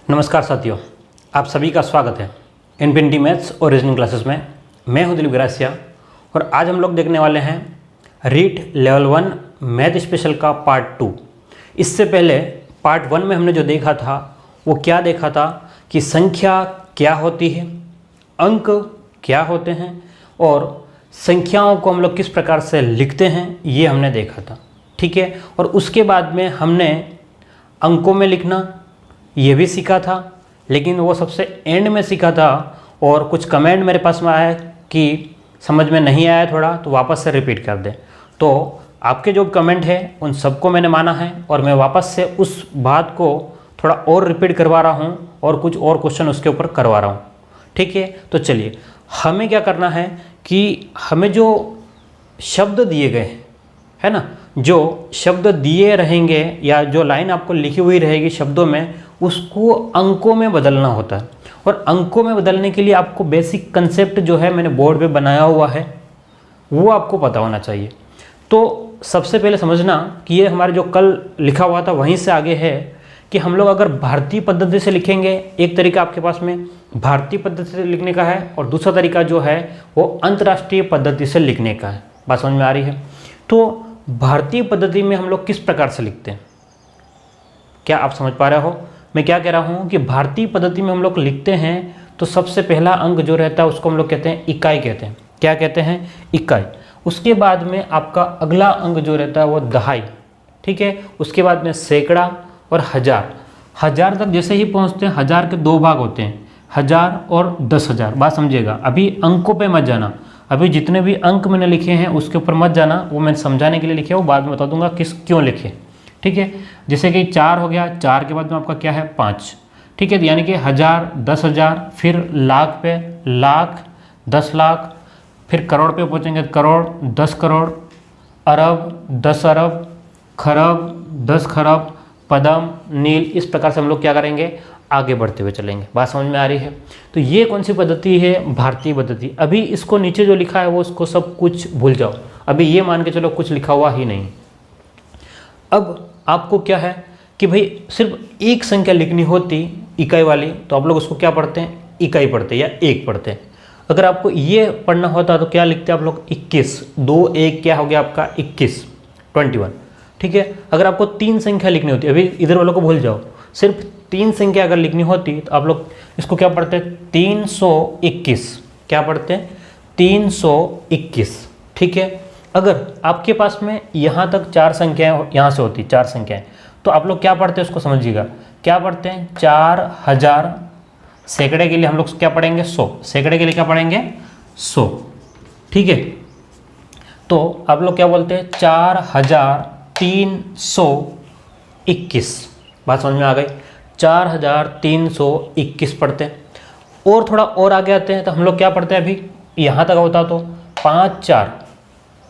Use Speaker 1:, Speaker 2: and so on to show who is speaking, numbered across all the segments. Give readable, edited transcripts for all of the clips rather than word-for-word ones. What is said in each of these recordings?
Speaker 1: नमस्कार साथियों, आप सभी का स्वागत है इनफिनिटी मैथ्स और रीजनिंग क्लासेस में। मैं हूं दिलीप ग्रासिया और आज हम लोग देखने वाले हैं रीट लेवल 1 मैथ स्पेशल का पार्ट 2। इससे पहले पार्ट 1 में हमने जो देखा था वो क्या देखा था कि संख्या क्या होती है, अंक क्या होते हैं और संख्याओं को हम लोग किस प्रकार से लिखते हैं, ये हमने देखा था। ठीक है, और उसके बाद में हमने अंकों में लिखना ये भी सीखा था, लेकिन वो सबसे एंड में सीखा था। और कुछ कमेंट मेरे पास में आया कि समझ में नहीं आया थोड़ा, तो वापस से रिपीट कर दें। तो आपके जो कमेंट है उन सबको मैंने माना है और मैं वापस से उस बात को थोड़ा और रिपीट करवा रहा हूँ और कुछ और क्वेश्चन उसके ऊपर करवा रहा हूँ। ठीक है, तो चलिए हमें क्या करना है कि हमें जो शब्द दिए गए है ना, जो शब्द दिए रहेंगे या जो लाइन आपको लिखी हुई रहेगी शब्दों में, उसको अंकों में बदलना होता है। और अंकों में बदलने के लिए आपको बेसिक कंसेप्ट जो है मैंने बोर्ड पे बनाया हुआ है वो आपको पता होना चाहिए। तो सबसे पहले समझना कि ये हमारे जो कल लिखा हुआ था वहीं से आगे है कि हम लोग अगर भारतीय पद्धति से लिखेंगे, एक तरीका आपके पास में भारतीय पद्धति से लिखने का है और दूसरा तरीका जो है वो अंतर्राष्ट्रीय पद्धति से लिखने का है। बात समझ में आ रही है? तो भारतीय पद्धति में हम लोग किस प्रकार से लिखते हैं, क्या आप समझ पा रहे हो मैं क्या कह रहा हूँ? कि भारतीय पद्धति में हम लोग लिखते हैं तो सबसे पहला अंक जो रहता है उसको हम लोग कहते हैं इकाई कहते हैं। क्या कहते हैं? इकाई। उसके बाद में आपका अगला अंक जो रहता है वो दहाई। ठीक है, उसके बाद में सैकड़ा और हजार। हजार तक जैसे ही पहुँचते हैं, हजार के दो भाग होते हैं, 1000 और 10,000। बात समझिएगा, अभी अंकों पे मत जाना, अभी जितने भी अंक मैंने लिखे हैं उसके ऊपर मत जाना, वो मैंने समझाने के लिए लिखे, वो बाद में बता दूंगा क्यों लिखे। ठीक है, जैसे कि 4 हो गया, 4 के बाद में आपका क्या है 5। ठीक है, यानी कि 1000, 10,000, फिर लाख पे लाख, 10 लाख, फिर करोड़ पे पहुंचेंगे करोड़, 10 करोड़, अरब, 10 अरब, खरब, 10 खरब, पदम, नील। इस प्रकार से हम लोग क्या करेंगे, आगे बढ़ते हुए चलेंगे। बात समझ में आ रही है? तो ये कौन सी पद्धति है? भारतीय पद्धति। अभी इसको नीचे जो लिखा है वो उसको सब कुछ भूल जाओ, अभी ये मान के चलो कुछ लिखा हुआ ही नहीं। अब आपको क्या है कि भाई सिर्फ एक संख्या लिखनी होती इकाई वाली, तो आप लोग उसको क्या पढ़ते हैं, इकाई पढ़ते हैं या एक पढ़ते हैं। अगर आपको ये पढ़ना होता तो क्या लिखते हैं आप लोग, 21। 2 1 क्या हो गया आपका 21, 21। ठीक है, अगर आपको 3 संख्या लिखनी होती, अभी इधर वालों को भूल जाओ, सिर्फ 3 संख्या अगर लिखनी होती तो आप लोग इसको क्या पढ़ते हैं, 321। क्या पढ़ते हैं, 321। ठीक है, अगर आपके पास में यहाँ तक 4 संख्याएं यहाँ से होती 4 संख्याएं, तो आप लोग क्या पढ़ते हैं उसको समझिएगा। क्या पढ़ते हैं, 4000। सैकड़े के लिए हम लोग क्या पढ़ेंगे, 100। सैकड़े के लिए क्या पढ़ेंगे, 100। ठीक है, तो आप लोग क्या बोलते हैं, 4321। बात समझ में आ गई? 4321 पढ़ते हैं। और थोड़ा और आगे आते हैं तो हम लोग क्या पढ़ते हैं, अभी यहाँ तक होता तो 5 4।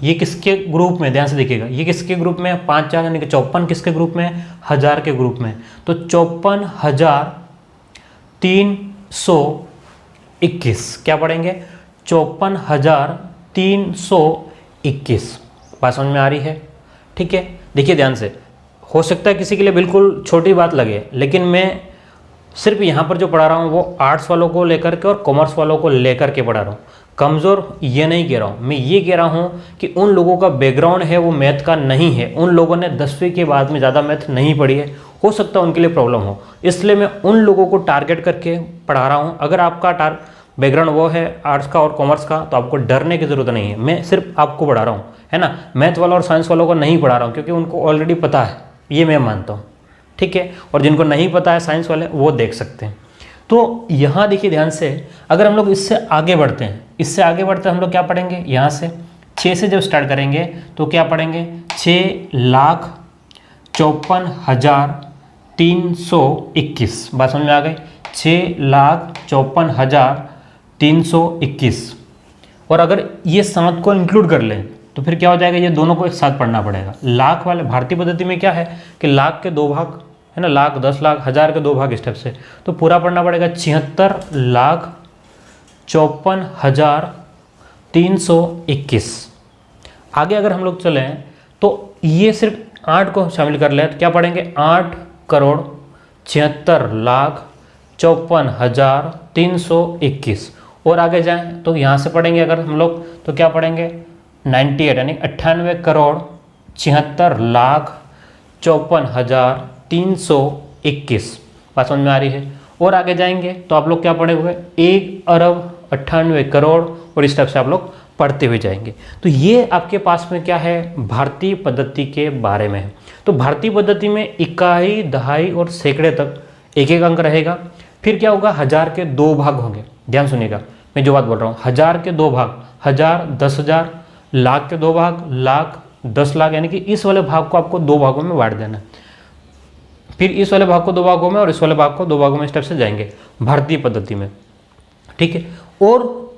Speaker 1: ये किसके ग्रुप में, ध्यान से देखिएगा, ये किसके ग्रुप में है, 5 4 यानी कि 54 किसके ग्रुप में है, 1000 के ग्रुप में। तो 54,321 क्या पढ़ेंगे, 54,321। बात समझ में आ रही है? ठीक है, देखिए ध्यान से, हो सकता है किसी के लिए बिल्कुल छोटी बात लगे, लेकिन मैं सिर्फ यहाँ पर जो पढ़ा रहा हूँ वो आर्ट्स वालों को लेकर के और कॉमर्स वालों को लेकर के पढ़ा रहा हूँ। कमज़ोर ये नहीं कह रहा हूँ, मैं ये कह रहा हूँ कि उन लोगों का बैकग्राउंड है वो मैथ का नहीं है, उन लोगों ने 10वीं के बाद में ज़्यादा मैथ नहीं पढ़ी है, हो सकता है उनके लिए प्रॉब्लम हो, इसलिए मैं उन लोगों को टारगेट करके पढ़ा रहा हूँ। अगर आपका बैकग्राउंड वो है आर्ट्स का और कॉमर्स का तो आपको डरने की ज़रूरत नहीं है, मैं सिर्फ आपको पढ़ा रहा हूँ, है ना। मैथ वाला और साइंस वालों को नहीं पढ़ा रहा हूँ क्योंकि उनको ऑलरेडी पता है, ये मैं मानता हूँ। ठीक है, और जिनको नहीं पता है साइंस वाले वो देख सकते हैं। तो यहाँ देखिए ध्यान से, अगर हम लोग इससे आगे बढ़ते हैं, इससे आगे बढ़ते हम लोग क्या पढ़ेंगे, यहाँ से 6 से जब स्टार्ट करेंगे तो क्या पढ़ेंगे, 6,54,321। बात समझ में आ गई, 6,54,321। और अगर ये 7 को इंक्लूड कर लें तो फिर क्या हो जाएगा, ये दोनों को एक साथ पढ़ना पड़ेगा। लाख वाले भारतीय पद्धति में क्या है कि लाख के 2 भाग है ना, लाख, 10 लाख, 1000 के 2 भाग स्टेप से, तो पूरा पढ़ना पड़ेगा 76,54,321। आगे अगर हम लोग चलें तो ये सिर्फ 8 को शामिल कर लें तो क्या पढ़ेंगे, 8,76,00,000 54,321। और आगे जाएं तो यहाँ से पढ़ेंगे अगर हम लोग तो क्या पढ़ेंगे 98 यानी 98,54,54,321। बात समझ में आ रही है। और आगे जाएंगे तो आप लोग क्या पढ़े हुए 1,98,00,00,000 और इस टाइप से आप लोग पढ़ते हुए जाएंगे। तो ये आपके पास में क्या है भारतीय पद्धति के बारे में है। तो भारतीय पद्धति में इकाई, दहाई और सैकड़े तक एक एक अंक रहेगा। फिर क्या होगा 1000 के 2 भाग होंगे। ध्यान सुनिएगा मैं जो बात बोल रहा हूँ, 1000 के 2 भाग, 1000, 10,000, लाख के 2 भाग, लाख, 10 लाख, यानी कि इस वाले भाग को आपको 2 भागों में बांट देना है। फिर इस वाले भाग को 2 भागों में और इस वाले भाग को 2 भागों में स्टेप से जाएंगे भारतीय पद्धति में। ठीक है। और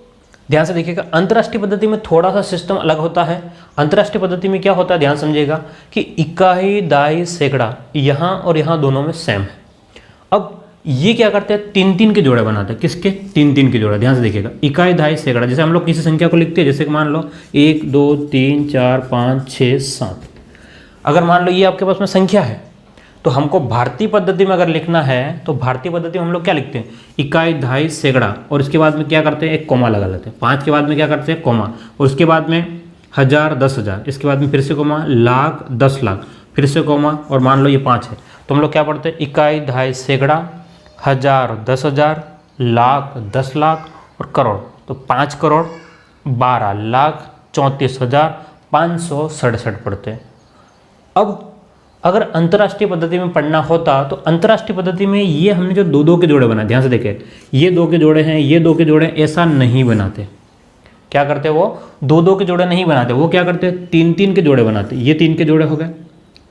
Speaker 1: ध्यान से देखिएगा अंतर्राष्ट्रीय पद्धति में थोड़ा सा सिस्टम अलग होता है। अंतर्राष्ट्रीय पद्धति में क्या होता है ध्यान समझिएगा कि इकाई, दाई, सैकड़ा यहाँ और यहाँ दोनों में सेम है। अब ये क्या करते हैं 3-3 के जोड़े बनाते हैं। किसके 3-3 के जोड़े। ध्यान से देखिएगा इकाई, दहाई, सैकड़ा। जैसे हम लोग किसी संख्या को लिखते हैं, जैसे कि मान लो 1 2 3 4 5 6 7। अगर मान लो ये आपके पास में संख्या है तो हमको भारतीय पद्धति में अगर लिखना है तो भारतीय पद्धति में हम लोग क्या लिखते हैं इकाई, दहाई, सैकड़ा और इसके बाद में क्या करते हैं एक कोमा लगा लेते हैं। 5 के बाद में क्या करते हैं कोमा और उसके बाद में 1000, 10,000, इसके बाद में फिर से कोमा, लाख, 10 लाख, फिर से कोमा और मान लो ये 5 है तो हम लोग क्या पढ़ते हैं इकाई, दहाई, सैकड़ा, 1000, 10,000, लाख, 10 लाख और करोड़। तो 5 करोड़, 12,34,567 पढ़ते हैं। अब अगर अंतर्राष्ट्रीय पद्धति में पढ़ना होता तो अंतर्राष्ट्रीय पद्धति में ये हमने जो 2-2 के जोड़े बनाए, ध्यान से देखें ये 2 के जोड़े हैं, ये 2 के जोड़े, ऐसा नहीं बनाते। क्या करते वो 2-2 के जोड़े नहीं बनाते, वो क्या करते 3-3 के जोड़े बनाते। ये 3 के जोड़े हो गए।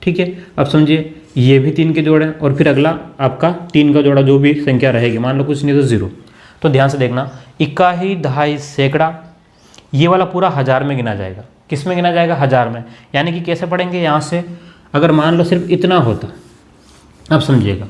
Speaker 1: ठीक है। अब समझिए ये भी 3 के जोड़े और फिर अगला आपका 3 का जोड़ा जो भी संख्या रहेगी, मान लो कुछ नहीं तो 0। तो ध्यान से देखना इकाई, दहाई, सैकड़ा ये वाला पूरा 1000 में गिना जाएगा। किस में गिना जाएगा 1000 में। यानी कि कैसे पढ़ेंगे यहाँ से अगर मान लो सिर्फ इतना होता, अब समझिएगा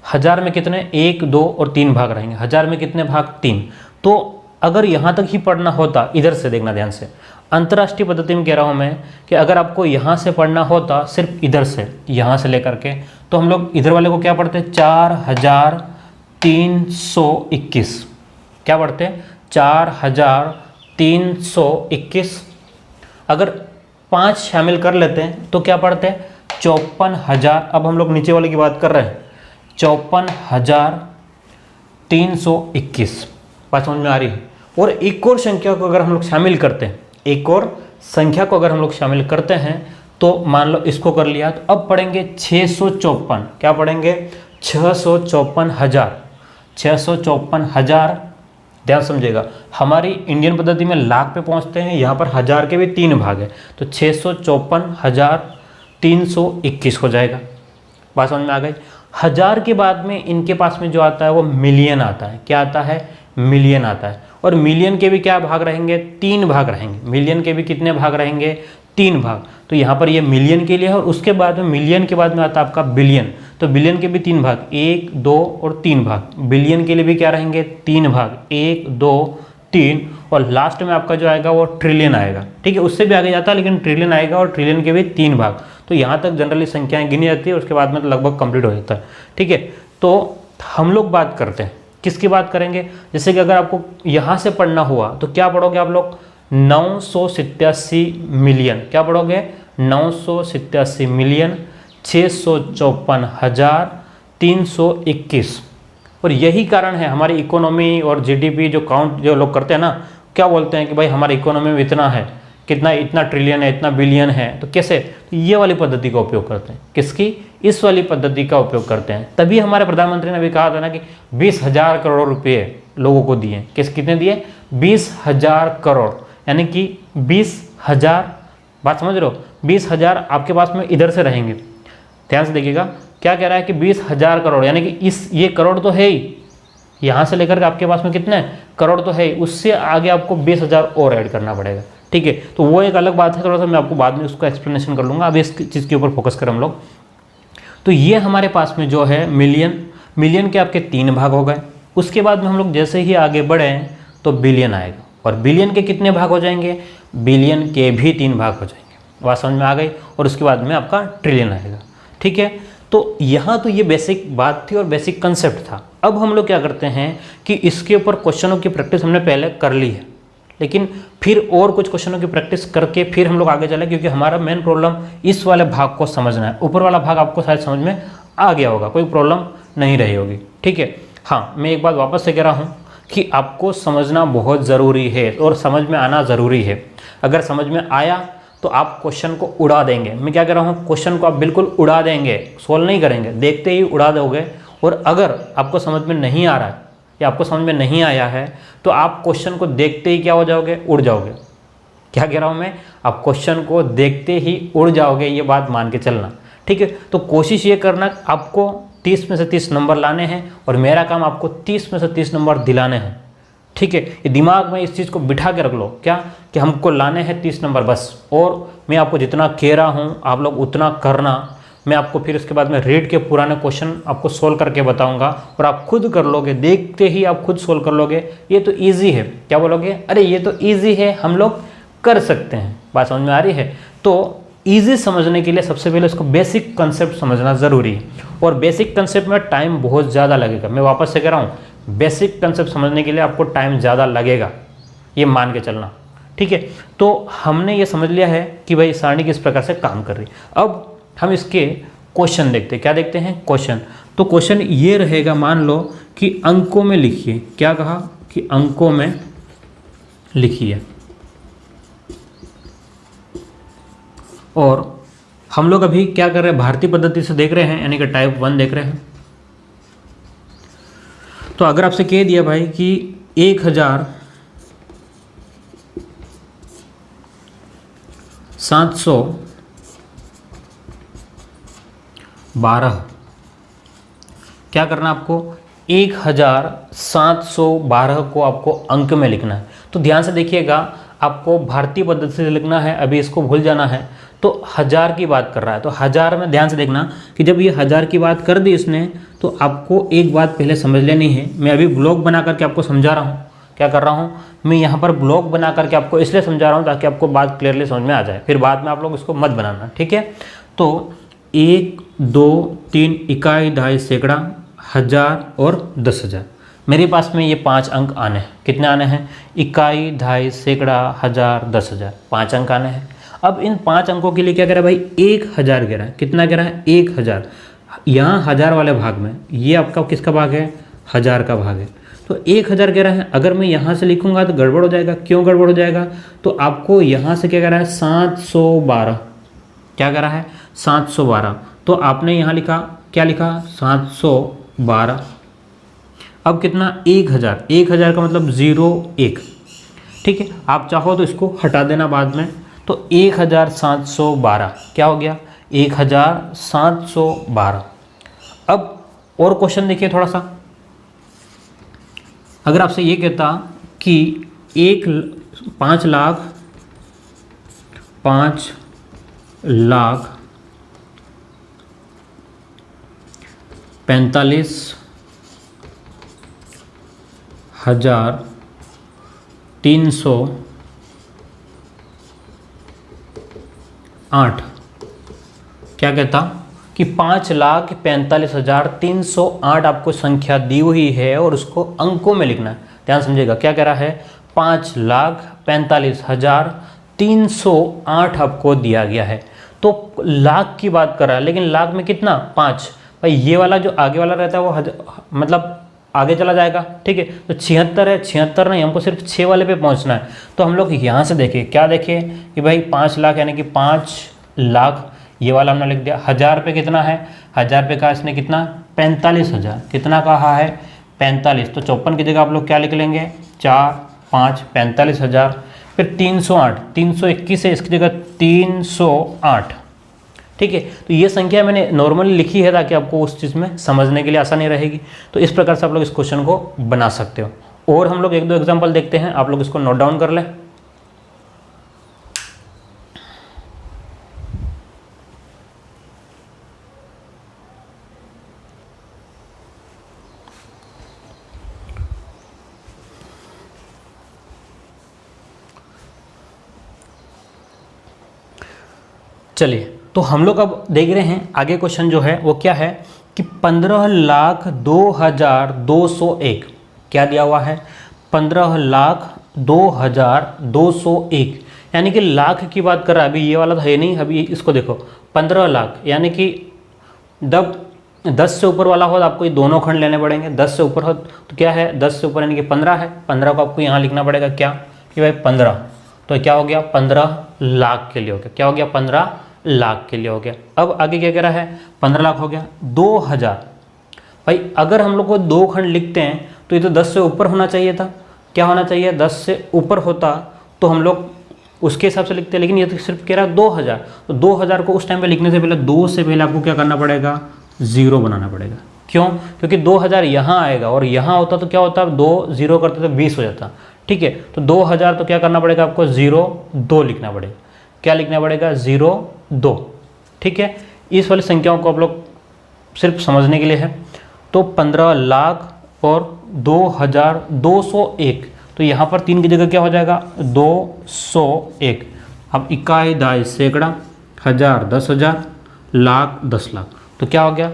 Speaker 1: 1000 में कितने 1 2 और 3 भाग रहेंगे। 1000 में कितने भाग 3। तो अगर यहाँ तक ही पढ़ना होता, इधर से देखना ध्यान से, अंतर्राष्ट्रीय पद्धति में कह रहा हूँ मैं कि अगर आपको यहाँ से पढ़ना होता सिर्फ इधर से, यहाँ से लेकर के, तो हम लोग इधर वाले को क्या पढ़ते 4,321। क्या पढ़ते 4,321। अगर 5 शामिल कर लेते हैं तो क्या पढ़ते हैं 54,000। अब हम लोग नीचे वाले की बात कर रहे हैं 54,321। बात समझ में आ रही है। और एक और संख्या को अगर हम लोग शामिल करते हैं, एक और संख्या को अगर हम लोग शामिल करते हैं तो मान लो इसको कर लिया तो अब पढ़ेंगे 654। क्या पढ़ेंगे 654,000। 654,000। ध्यान समझिएगा हमारी इंडियन पद्धति में लाख पे पहुंचते हैं, यहाँ पर 1000 के भी 3 भाग है तो 654,321 हो जाएगा। बात समझ में आ गई। 1000 के बाद में इनके पास में जो आता है वो मिलियन आता है। क्या आता है मिलियन आता है। और मिलियन के भी क्या भाग रहेंगे 3 भाग रहेंगे। मिलियन के भी कितने भाग रहेंगे 3 भाग। तो यहाँ पर ये मिलियन के लिए है और उसके बाद में मिलियन के बाद में आता है आपका बिलियन। तो बिलियन के भी 3 भाग 1 2 और 3 भाग। बिलियन के लिए भी क्या रहेंगे 3 भाग 1 2 3 और लास्ट में आपका जो आएगा वो ट्रिलियन आएगा। ठीक है। उससे भी आगे जाता है लेकिन ट्रिलियन आएगा और ट्रिलियन के भी 3 भाग। तो यहाँ तक जनरली संख्याएं गिनी जाती है उसके बाद में तो लगभग कंप्लीट हो जाता है। ठीक है। तो हम लोग बात करते हैं किसकी बात करेंगे, जैसे कि अगर आपको यहाँ से पढ़ना हुआ तो क्या पढ़ोगे आप लोग 987 मिलियन। क्या पढ़ोगे 987 मिलियन 654,321। और यही कारण है हमारी इकोनॉमी और जीडीपी जो काउंट जो लोग करते हैं ना, क्या बोलते हैं कि भाई हमारी इकोनॉमी में इतना है, कितना इतना ट्रिलियन है, इतना बिलियन है। तो कैसे तो ये वाली पद्धति का उपयोग करते हैं। किसकी इस वाली पद्धति का उपयोग करते हैं। तभी हमारे प्रधानमंत्री ने भी कहा था ना कि 20,000 करोड़ रुपए लोगों को दिए। कितने दिए 20,000 करोड़ यानी कि 20,000। बात समझ रहे हो 20,000 आपके पास में इधर से रहेंगे। ध्यान से देखिएगा क्या कह रहा है कि 20,000 करोड़ यानी कि इस ये करोड़ तो है ही, यहाँ से लेकर के आपके पास में कितने करोड़ तो है ही, उससे आगे आपको 20,000 और ऐड करना पड़ेगा। ठीक है। तो वो एक अलग बात है, थोड़ा सा मैं आपको बाद में उसको एक्सप्लेनेशन कर लूँगा। अभी इस चीज़ के ऊपर फोकस करें हम लोग। तो ये हमारे पास में जो है मिलियन के आपके 3 भाग हो गए। उसके बाद में हम लोग जैसे ही आगे बढ़े तो बिलियन आएगा और बिलियन के कितने भाग हो जाएंगे बिलियन के भी 3 भाग हो जाएंगे। बात समझ में आ गई। और उसके बाद में आपका ट्रिलियन आएगा। ठीक है। तो यहाँ तो ये बेसिक बात थी और बेसिक कंसेप्ट था। अब हम लोग क्या करते हैं कि इसके ऊपर क्वेश्चनों की प्रैक्टिस हमने पहले कर ली है, लेकिन फिर और कुछ क्वेश्चनों की प्रैक्टिस करके फिर हम लोग आगे चले, क्योंकि हमारा मेन प्रॉब्लम इस वाले भाग को समझना है। ऊपर वाला भाग आपको शायद समझ में आ गया होगा, कोई प्रॉब्लम नहीं रही होगी, ठीक है। हाँ, मैं एक बात वापस से कह रहा हूँ कि आपको समझना बहुत ज़रूरी है और समझ में आना ज़रूरी है। अगर समझ में आया तो आप क्वेश्चन को उड़ा देंगे। मैं क्या कह रहा हूँ, क्वेश्चन को आप बिल्कुल उड़ा देंगे, सोल्व नहीं करेंगे, देखते ही उड़ा दोगे। और अगर आपको समझ में नहीं आ रहा है या आपको समझ में नहीं आया है तो आप क्वेश्चन को देखते ही क्या हो जाओगे, उड़ जाओगे। क्या कह रहा हूँ मैं, आप क्वेश्चन को देखते ही उड़ जाओगे, ये बात मान के चलना, ठीक है। तो कोशिश ये करना, आपको 30 में से 30 नंबर लाने हैं और मेरा काम आपको 30 में से 30 नंबर दिलाने हैं, ठीक है। ये दिमाग में इस चीज़ को बिठा के रख लो, क्या कि हमको लाने हैं 30 नंबर बस। और मैं आपको जितना कह रहा हूँ आप लोग उतना करना। मैं आपको फिर उसके बाद में रीड के पुराने क्वेश्चन आपको सोल्व करके बताऊंगा और आप खुद कर लोगे, देखते ही आप खुद सोल्व कर लोगे। ये तो ईजी है, क्या बोलोगे, अरे ये तो ईजी है, हम लोग कर सकते हैं। बात समझ में आ रही है। तो ईजी समझने के लिए सबसे पहले उसको बेसिक कंसेप्ट समझना ज़रूरी है, और बेसिक कंसेप्ट में टाइम बहुत ज़्यादा लगेगा। मैं वापस से कह रहा हूँ, बेसिक कंसेप्ट समझने के लिए आपको टाइम ज़्यादा लगेगा, ये मान के चलना, ठीक है। तो हमने ये समझ लिया है कि भाई सारणी किस प्रकार से काम कर रही है। अब हम इसके क्वेश्चन देखते हैं। क्या देखते हैं, क्वेश्चन। तो क्वेश्चन ये रहेगा, मान लो कि अंकों में लिखिए। क्या कहा कि अंकों में लिखिए। और हम लोग अभी क्या कर रहे हैं, भारतीय पद्धति से देख रहे हैं, यानी कि टाइप 1 देख रहे हैं। तो अगर आपसे कह दिया भाई कि 1712, क्या करना आपको, 1712 को आपको अंक में लिखना है। तो ध्यान से देखिएगा, आपको भारतीय पद्धति से लिखना है, अभी इसको भूल जाना है। तो 1000 की बात कर रहा है, तो 1000 में ध्यान से देखना कि जब ये 1000 की बात कर दी इसने, तो आपको एक बात पहले समझ लेनी है। मैं अभी ब्लॉग बना करके आपको समझा रहा हूँ। क्या कर रहा हूँ, मैं यहाँ पर ब्लॉग बना करके आपको इसलिए समझा रहा हूँ ताकि आपको बात क्लियरली समझ में आ जाए, फिर बाद में आप लोग इसको मत बनाना, ठीक है। तो 1, 2, 3 इकाई, दहाई, सैकड़ा, 1000 और 10,000। मेरे पास में ये 5 अंक आने हैं। कितने आने हैं, इकाई, दहाई, सैकड़ा, 1000, 10,000, 5 अंक आने हैं। अब इन 5 अंकों के लिए क्या कह रहा है भाई, 1000 कह रहा है। कितना कह रहा है, 1000। यहाँ 1000 वाले भाग में ये आपका किसका भाग है, 1000 का भाग है। तो 1000 कह रहा है। अगर मैं यहाँ से लिखूंगा तो गड़बड़ हो जाएगा। क्यों गड़बड़ हो जाएगा, तो आपको यहाँ से क्या कह रहा है, 712। क्या कह रहा है, 712। तो आपने यहाँ लिखा, क्या लिखा, 712। अब कितना, 1000। 1000 का मतलब 0, 1, ठीक है। आप चाहो तो इसको हटा देना बाद में। तो 1712 क्या हो गया, 1712। अब और क्वेश्चन देखिए थोड़ा सा। अगर आपसे ये कहता कि 5 लाख 45,308, क्या कहता कि 5,45,308 आपको संख्या दी हुई है और उसको अंकों में लिखना है। ध्यान समझिएगा, क्या कह रहा है, 5,45,308 आपको दिया गया है। तो लाख की बात कर रहा है, लेकिन लाख में कितना, 5। भाई ये वाला जो आगे वाला रहता है वो मतलब आगे चला जाएगा, ठीक है। तो 76 है, 76 नहीं, हमको सिर्फ 6 वाले पे पहुंचना है। तो हम लोग यहाँ से देखें, क्या देखें कि भाई 5 लाख यानी कि 5 लाख, ये वाला हमने लिख दिया। 1000 पे कितना है, 1000 पे का इसने कितना, 45,000। कितना कहा है, 45। तो 54 की जगह आप लोग क्या लिख लेंगे, 4, 5, 45,000। फिर 308, 321 है, इसकी जगह 308, ठीक है। तो ये संख्या मैंने नॉर्मली लिखी है ताकि आपको उस चीज़ में समझने के लिए आसानी रहेगी। तो इस प्रकार से आप लोग इस क्वेश्चन को बना सकते हो। और हम लोग 1-2 एग्जाम्पल देखते हैं, आप लोग इसको नोट डाउन कर लें। चलिए तो हम लोग अब देख रहे हैं आगे क्वेश्चन जो है वो क्या है कि 15,02,201 क्या दिया हुआ है, 15,02,201, यानी कि लाख की बात कर रहा है। अभी ये वाला है नहीं, अभी इसको देखो 15 लाख, यानी कि जब 10 से ऊपर वाला हो तो आपको ये दोनों खंड लेने पड़ेंगे। 10 से ऊपर हो तो क्या है, 10 से ऊपर यानी कि 15 है, 15 को आपको यहाँ लिखना पड़ेगा क्या कि भाई 15, तो क्या हो गया 15 लाख के लिए हो गया, क्या हो गया 15 लाख के लिए हो गया। अब आगे क्या कह रहा है, 15 लाख हो गया 2000। भाई अगर हम लोग को दो खंड लिखते हैं तो ये तो 10 से ऊपर होना चाहिए था, क्या होना चाहिए 10 से ऊपर होता तो हम लोग उसके हिसाब से लिखते हैं, लेकिन ये तो सिर्फ कह रहा है 2000। तो 2000 को उस टाइम पे लिखने से पहले 2 से पहले आपको क्या करना पड़ेगा, 0 बनाना पड़ेगा। क्यों, क्योंकि 2000 यहाँ आएगा और यहाँ होता तो क्या होता, 2 0 करते तो 20 हो जाता, ठीक है। तो 2000 तो क्या करना पड़ेगा आपको 0,2 लिखना पड़ेगा, क्या लिखना पड़ेगा 0,2, ठीक है। इस वाली संख्याओं को आप लोग सिर्फ समझने के लिए है। तो 15 लाख और 2,201, तो यहाँ पर 3 की जगह क्या हो जाएगा 201। अब इकाई, दाई, सैकड़ा, हजार, 10,000, लाख, 10 लाख, तो क्या हो गया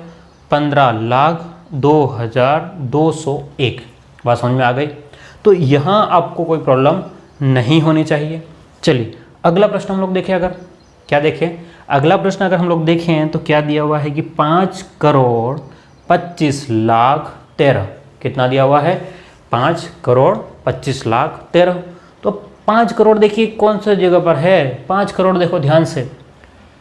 Speaker 1: 15,02,201। बात समझ में आ गई। तो यहाँ आपको कोई प्रॉब्लम नहीं होनी चाहिए। चलिए अगला प्रश्न हम लोग देखें, अगर क्या देखें, अगला प्रश्न अगर हम लोग देखें तो क्या दिया हुआ है कि 5,25,13,13, कितना दिया हुआ है 5,25,13,13। तो 5 करोड़ देखिए कौन सी जगह पर है, 5 करोड़ देखो ध्यान से,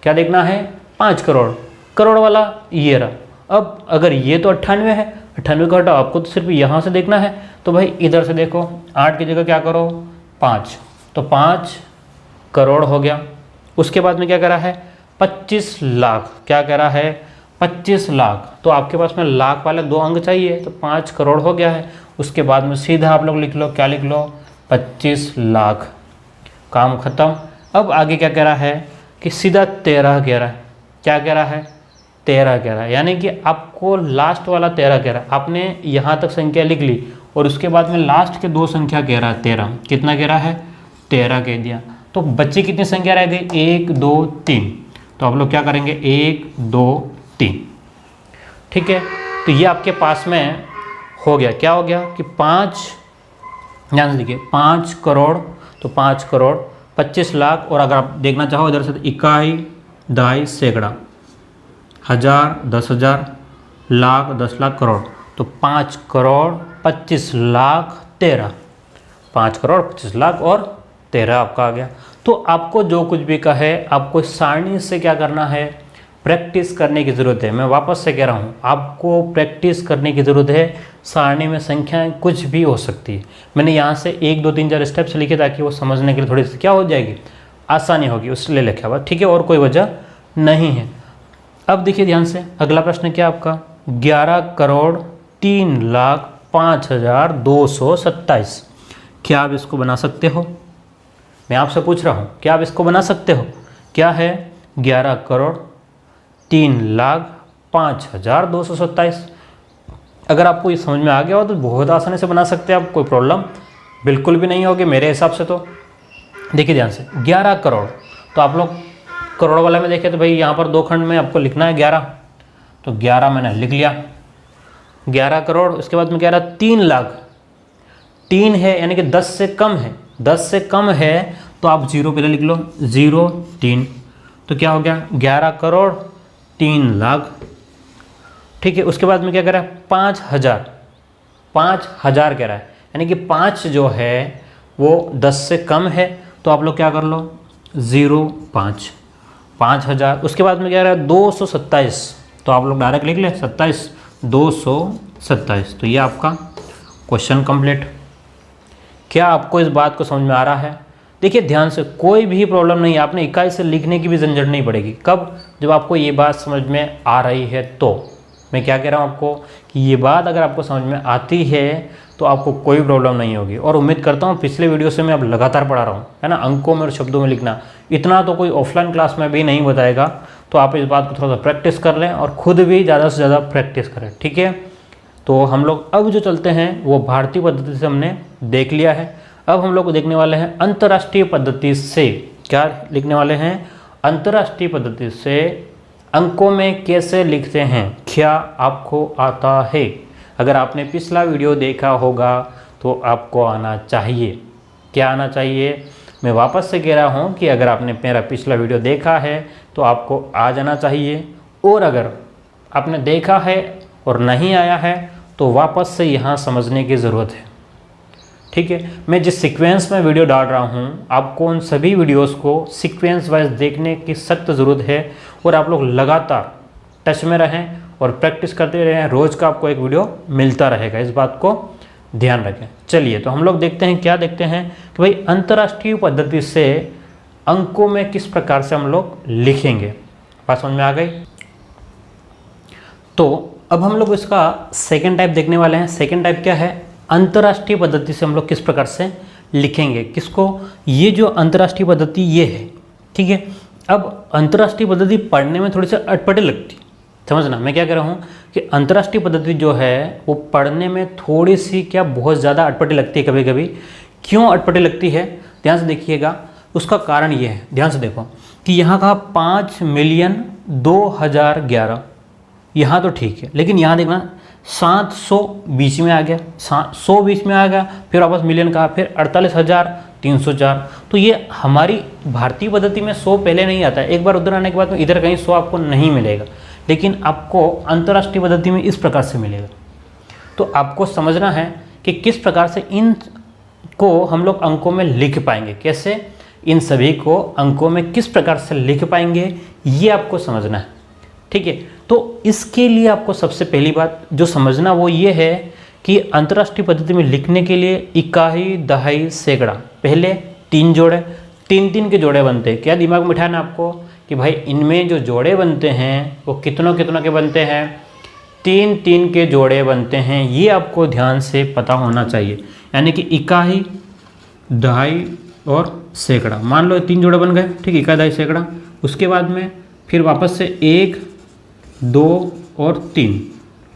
Speaker 1: क्या देखना है 5 करोड़, करोड़ वाला ये रहा। अब अगर ये तो 98 है, 98 को हटाओ, आपको तो सिर्फ यहाँ से देखना है, तो भाई इधर से देखो 8 की जगह क्या करो 5, तो 5 करोड़ हो गया। उसके बाद में क्या कह रहा है 25 लाख, क्या कह रहा है 25 लाख, तो आपके पास में लाख वाले 2 अंक चाहिए, तो 5 करोड़ हो गया है। उसके बाद में सीधा आप लोग लिख लो, क्या लिख लो 25 लाख, काम खत्म। अब आगे क्या कह रहा है कि सीधा 13 कह रहा है, क्या कह रहा है 13 कह रहा है, यानी कि आपको लास्ट वाला 13 कह रहा है। आपने यहाँ तक संख्या लिख ली और उसके बाद में लास्ट के 2 संख्या कह रहा है 13, कितना कह रहा है 13 कह दिया। तो बच्चे कितनी संख्या रह गई 1 2 3, तो आप लोग क्या करेंगे 1 2 3, ठीक है। तो ये आपके पास में हो गया, क्या हो गया कि 5, ध्यान से देखिए 5 करोड़, तो 5 करोड़ 25 लाख, और अगर आप देखना चाहो इधर से तो इकाई, दाई, सैकड़ा, हजार, 10,000, लाख, 10 लाख, करोड़, तो 5 करोड़ 25 लाख 13, 5 करोड़ 25 लाख और 13 आपका आ गया। तो आपको जो कुछ भी कहे आपको सारणी से क्या करना है, प्रैक्टिस करने की ज़रूरत है। मैं वापस से कह रहा हूँ, आपको प्रैक्टिस करने की ज़रूरत है। सारणी में संख्याएं कुछ भी हो सकती है। मैंने यहाँ से 1 2 3 4 स्टेप्स लिखे ताकि वो समझने के लिए थोड़ी सी क्या हो जाएगी, आसानी होगी, उसलिए लिखा हुआ, ठीक है, और कोई वजह नहीं है। अब देखिए ध्यान से, अगला प्रश्न क्या आपका 11,03,05,227, क्या आप इसको बना सकते हो? मैं आपसे पूछ रहा हूँ, क्या आप इसको बना सकते हो? क्या है 11,03,05,227। अगर आपको ये समझ में आ गया हो तो बहुत आसानी से बना सकते हैं आप, कोई प्रॉब्लम बिल्कुल भी नहीं होगी मेरे हिसाब से। तो देखिए ध्यान से 11 करोड़, तो आप लोग करोड़ वाले में देखें तो भाई यहाँ पर 2 खंड में आपको लिखना है 11, तो 11 मैंने लिख लिया 11 करोड़। उसके बाद में कह रहा 3 लाख, 3 है यानी कि 10 से कम है, 10 से कम है तो आप 0 पहले लिख लो, 0 3, तो क्या हो गया 11 करोड़ 3 लाख, ठीक है। उसके बाद में क्या कह रहा है 5,000, 5,000 कह रहा है, यानी कि 5 जो है वो 10 से कम है, तो आप लोग क्या कर लो 0 5, 5,000। उसके बाद में क्या रहा है 227, तो आप लोग डायरेक्ट लिख ले 27, 227। तो ये आपका क्वेश्चन कंप्लीट। क्या आपको इस बात को समझ में आ रहा है? देखिए ध्यान से, कोई भी प्रॉब्लम नहीं है, आपने इकाई से लिखने की भी झंझट नहीं पड़ेगी। कब? जब आपको ये बात समझ में आ रही है। तो मैं क्या कह रहा हूँ आपको कि ये बात अगर आपको समझ में आती है तो आपको कोई प्रॉब्लम नहीं होगी। और उम्मीद करता हूँ पिछले वीडियो से मैं अब लगातार पढ़ा रहा हूँ, है ना, अंकों में और शब्दों में लिखना, इतना तो कोई ऑफलाइन क्लास में भी नहीं बताएगा। तो आप इस बात को थोड़ा सा प्रैक्टिस कर लें और ख़ुद भी ज़्यादा से ज़्यादा प्रैक्टिस करें, ठीक है। तो हम लोग अब जो चलते हैं वो भारतीय पद्धति से हमने देख लिया है। अब हम लोग देखने वाले हैं अंतर्राष्ट्रीय पद्धति से। क्या लिखने वाले हैं? अंतर्राष्ट्रीय पद्धति से अंकों में कैसे लिखते हैं, क्या आपको आता है? अगर आपने पिछला वीडियो देखा होगा तो आपको आना चाहिए। क्या आना चाहिए? मैं वापस से कह रहा हूँ कि अगर आपने मेरा पिछला वीडियो देखा है तो आपको आ जाना चाहिए, और अगर आपने देखा है और नहीं आया है तो वापस से यहाँ समझने की ज़रूरत है। ठीक है, मैं जिस सीक्वेंस में वीडियो डाल रहा हूँ आपको उन सभी वीडियोस को सीक्वेंस वाइज देखने की सख्त ज़रूरत है, और आप लोग लगातार टच में रहें और प्रैक्टिस करते रहें। रोज़ का आपको एक वीडियो मिलता रहेगा, इस बात को ध्यान रखें। चलिए तो हम लोग देखते हैं, क्या देखते हैं कि भाई अंतर्राष्ट्रीय पद्धति से अंकों में किस प्रकार से हम लोग लिखेंगे। बात समझ में आ गई? तो अब हम लोग इसका सेकेंड टाइप देखने वाले हैं। सेकेंड टाइप क्या है? अंतर्राष्ट्रीय पद्धति से हम लोग किस प्रकार से लिखेंगे, किसको? ये जो अंतर्राष्ट्रीय पद्धति ये है, ठीक है। अब अंतर्राष्ट्रीय पद्धति पढ़ने में थोड़ी सी अटपटी लगती, समझना मैं क्या कह रहा हूँ कि अंतर्राष्ट्रीय पद्धति जो है वो पढ़ने में थोड़ी सी क्या बहुत ज़्यादा अटपटी लगती है कभी कभी। क्यों अटपटी लगती है, ध्यान से देखिएगा। उसका कारण ये है, ध्यान से देखो कि यहाँ कहा 5,000,000,2011, यहाँ तो ठीक है, लेकिन यहाँ देखना 700 बीच में आ गया, 100 बीच में आ गया, फिर वापस मिलियन कहा, फिर 48,304। तो ये हमारी भारतीय पद्धति में 100 पहले नहीं आता है। एक बार उधर आने के बाद में इधर कहीं 100 आपको नहीं मिलेगा, लेकिन आपको अंतर्राष्ट्रीय पद्धति में इस प्रकार से मिलेगा। तो आपको समझना है कि किस प्रकार से इन को हम लोग अंकों में लिख पाएंगे, कैसे इन सभी को अंकों में किस प्रकार से लिख पाएंगे, ये आपको समझना है। ठीक है, तो इसके लिए आपको सबसे पहली बात जो समझना वो ये है कि अंतर्राष्ट्रीय पद्धति में लिखने के लिए इकाई, दहाई, सैकड़ा, पहले 3 जोड़े, 3-3 के जोड़े बनते हैं। क्या दिमाग में बिठाना आपको कि भाई इनमें जो जोड़े बनते हैं वो कितनों कितनों के बनते हैं? 3-3 के जोड़े बनते हैं। ये आपको ध्यान से पता होना चाहिए, यानी कि इकाई, दहाई और सैकड़ा। मान लो 3 जोड़े बन गए, ठीक, इकाई, दहाई, सैकड़ा। उसके बाद में फिर वापस से 1, 2 और 3,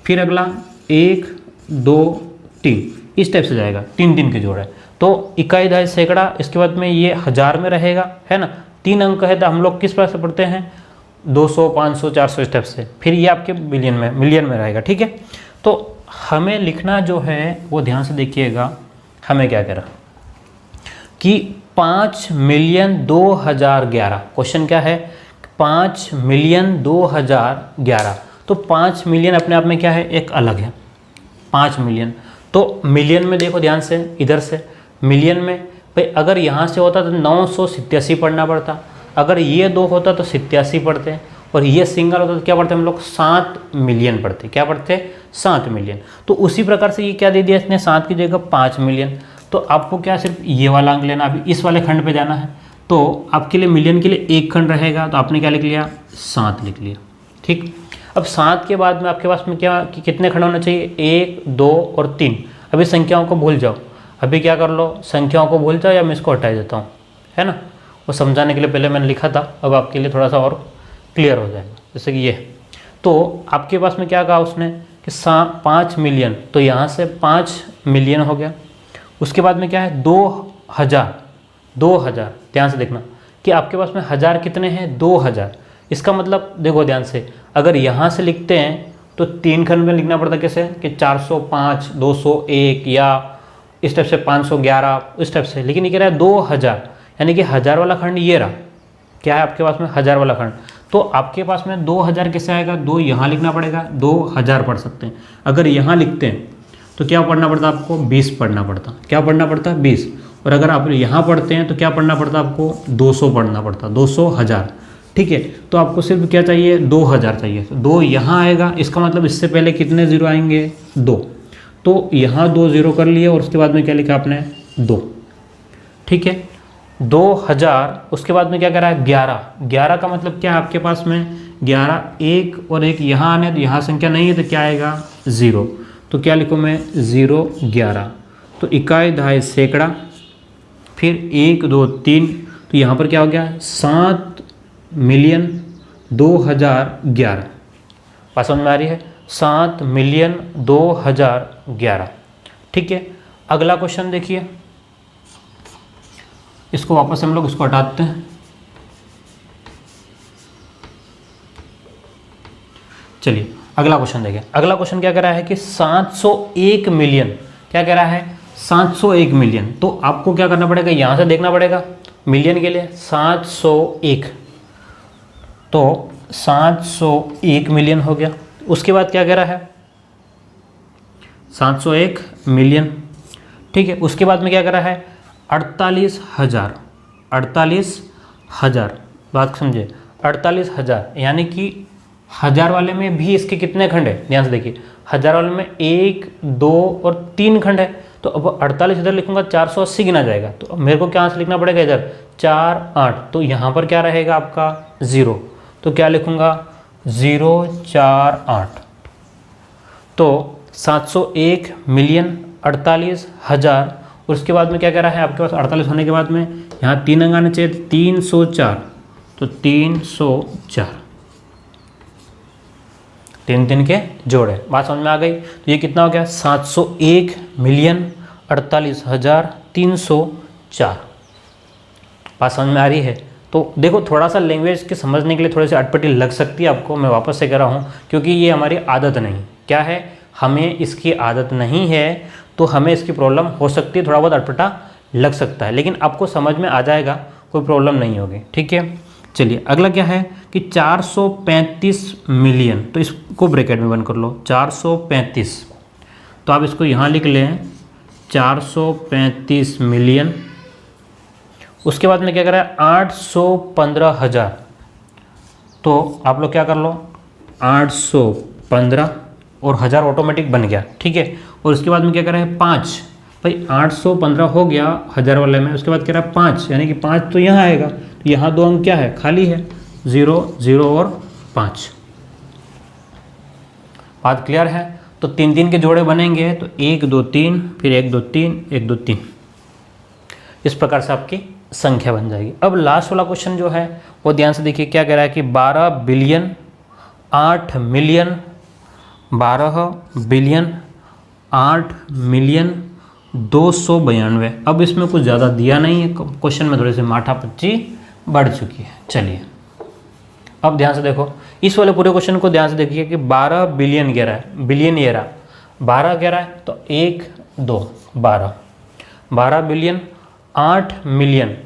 Speaker 1: फिर अगला 1, 2, 3, इस टाइप से जाएगा। 3-3 के जोड़े, तो इकाई, दहाई, सैकड़ा। इसके बाद में ये हज़ार में रहेगा, है ना। 3 अंक है तो हम लोग किस प्रकार से पढ़ते हैं? 200, 500, 400 इस टाइप से। फिर ये आपके मिलियन में रहेगा, ठीक है। तो हमें लिखना जो है वो ध्यान से देखिएगा, हमें क्या कह रहा कि 5,000,002,011। क्वेश्चन क्या है? 5,000,002,011। तो 5 मिलियन अपने आप में क्या है? एक अलग है 5 मिलियन। तो मिलियन में देखो ध्यान से, इधर से मिलियन में भाई अगर यहाँ से होता तो 987 पढ़ना पड़ता, अगर ये 2 होता तो 87 पढ़ते, और ये सिंगल होता तो क्या पढ़ते हम लोग? 7 मिलियन पढ़ते। क्या पढ़ते? 7 मिलियन। तो उसी प्रकार से ये क्या दे दिया इसने? 7 की जगह 5 मिलियन। तो आपको क्या सिर्फ ये वाला अंक लेना, अभी इस वाले खंड पे जाना है। तो आपके लिए मिलियन के लिए एक खंड रहेगा, तो आपने क्या लिख लिया? 7 लिख लिया, ठीक। अब 7 के बाद में आपके पास में क्या कि कितने खंड होने चाहिए? 1, 2 और 3। अभी संख्याओं को भूल जाओ, अभी क्या कर लो, संख्याओं को भूल जाओ, या मैं इसको हटा देता हूँ, है ना। वो समझाने के लिए पहले मैंने लिखा था, अब आपके लिए थोड़ा सा और क्लियर हो जाएगा। जैसे कि ये, तो आपके पास में क्या कहा उसने कि 5 मिलियन, तो यहाँ से 5 मिलियन हो गया। उसके बाद में क्या है? 2,000। ध्यान से देखना कि आपके पास में हज़ार कितने हैं? 2,000। इसका मतलब देखो ध्यान से, अगर यहाँ से लिखते हैं तो 3 खंड में लिखना पड़ता, कैसे कि 405, 201, या इस टाइप से 511, इस टाइप से। लेकिन ये कह रहा है 2,000, यानी कि 1000 वाला खंड ये रहा। क्या है आपके पास में? 1000 वाला खंड। तो आपके पास में 2000 कैसे आएगा? 2 यहाँ लिखना पड़ेगा, 2000 पढ़ सकते हैं। अगर यहाँ लिखते हैं तो क्या पढ़ना पड़ता आपको? 20 पढ़ना पड़ता। क्या पढ़ना पड़ता? 20। और अगर आप यहाँ पढ़ते हैं तो क्या पढ़ना पड़ता आपको? 200 पढ़ना पड़ता, 200, 1000, ठीक है। तो आपको सिर्फ क्या चाहिए? 2000 चाहिए। तो 2 यहाँ आएगा, इसका मतलब इससे पहले कितने जीरो आएंगे? 2। तो यहाँ 2 जीरो कर लिए, और उसके बाद में क्या लिखा आपने? 2, ठीक है। 2000, उसके बाद में क्या करा है? 11। 11 का मतलब क्या है आपके पास में? 11, 1 और 1 यहाँ आने, तो यहाँ संख्या नहीं है तो क्या आएगा? 0। तो क्या लिखूँ मैं? 0, 11। तो इकाई, दहाई, सैकड़ा, फिर 1, 2, 3, तो यहाँ पर क्या हो गया? 7,000,002,011। बात समझ में आ रही है? 7,000,002,011, ठीक है। अगला क्वेश्चन देखिए, इसको वापस हम लोग इसको हटाते हैं। चलिए अगला क्वेश्चन देखें। अगला क्वेश्चन क्या कह रहा है कि 701 मिलियन, क्या कह रहा है 701 मिलियन। तो आपको क्या करना पड़ेगा, यहाँ से देखना पड़ेगा मिलियन के लिए 701, तो 701 मिलियन हो गया। उसके बाद क्या कह रहा है 701 मिलियन, ठीक है। उसके बाद में क्या कह रहा है 48,000, 48,000, बात समझे 48,000, यानी कि 1000 वाले में भी इसके कितने खंड है, ध्यान से देखिए 1000 वाले में 1, 2 और 3 खंड है। तो अब 48 इधर लिखूंगा 480 गिना जाएगा, तो अब मेरे को क्या से लिखना पड़ेगा इधर 4, 8, तो यहाँ पर क्या रहेगा आपका 0, तो क्या लिखूंगा 0, 4, 8। तो 701 मिलियन 48,000, और उसके बाद में क्या कह रहा है आपके पास 48 होने के बाद में यहाँ 3 अंक आने चाहिए, 304, तो 304, 3 के जोड़े, बात समझ में आ गई। तो ये कितना हो गया 701 मिलियन 48,304, बात समझ में आ रही है। तो देखो थोड़ा सा लैंग्वेज के समझने के लिए थोड़ी सी अटपटी लग सकती है आपको, मैं वापस से कह रहा हूँ, क्योंकि ये हमारी आदत नहीं, क्या है हमें इसकी आदत नहीं है, तो हमें इसकी प्रॉब्लम हो सकती है, थोड़ा बहुत अटपटा लग सकता है, लेकिन आपको समझ में आ जाएगा, कोई प्रॉब्लम नहीं होगी, ठीक है। चलिए अगला क्या है कि 435 मिलियन, तो इसको ब्रैकेट में बंद कर लो 435, तो आप इसको यहाँ लिख लें 435 मिलियन। उसके बाद में क्या कर रहा है 815,000, तो आप लोग क्या कर लो 815 और 1000 ऑटोमेटिक बन गया, ठीक है। और उसके बाद में क्या कर रहा है 5, भाई 815 हो गया 1000 वाले में, उसके बाद कह रहा है 5, यानी कि 5 तो यहाँ आएगा, तो यहाँ 2 अंक क्या है खाली है, 0, 0 और 5, बात क्लियर है। तो 3 के जोड़े बनेंगे, तो 1, 2, 3, फिर 1, 2, 3, 1, 2, 3, इस प्रकार से आपकी संख्या बन जाएगी। अब लास्ट वाला क्वेश्चन जो है वो ध्यान से देखिए, क्या कह रहा है कि 12 बिलियन 8 मिलियन 12 बिलियन 8 मिलियन 292। अब इसमें कुछ ज़्यादा दिया नहीं है, क्वेश्चन में थोड़ी सी माठापच्ची बढ़ चुकी है। चलिए अब ध्यान से देखो, इस वाले पूरे क्वेश्चन को ध्यान से देखिए कि 12 बिलियन कह रहा है, बिलियन ये रहा 12 कह रहा है, तो 1, 2, 12, 12 बिलियन 8 मिलियन,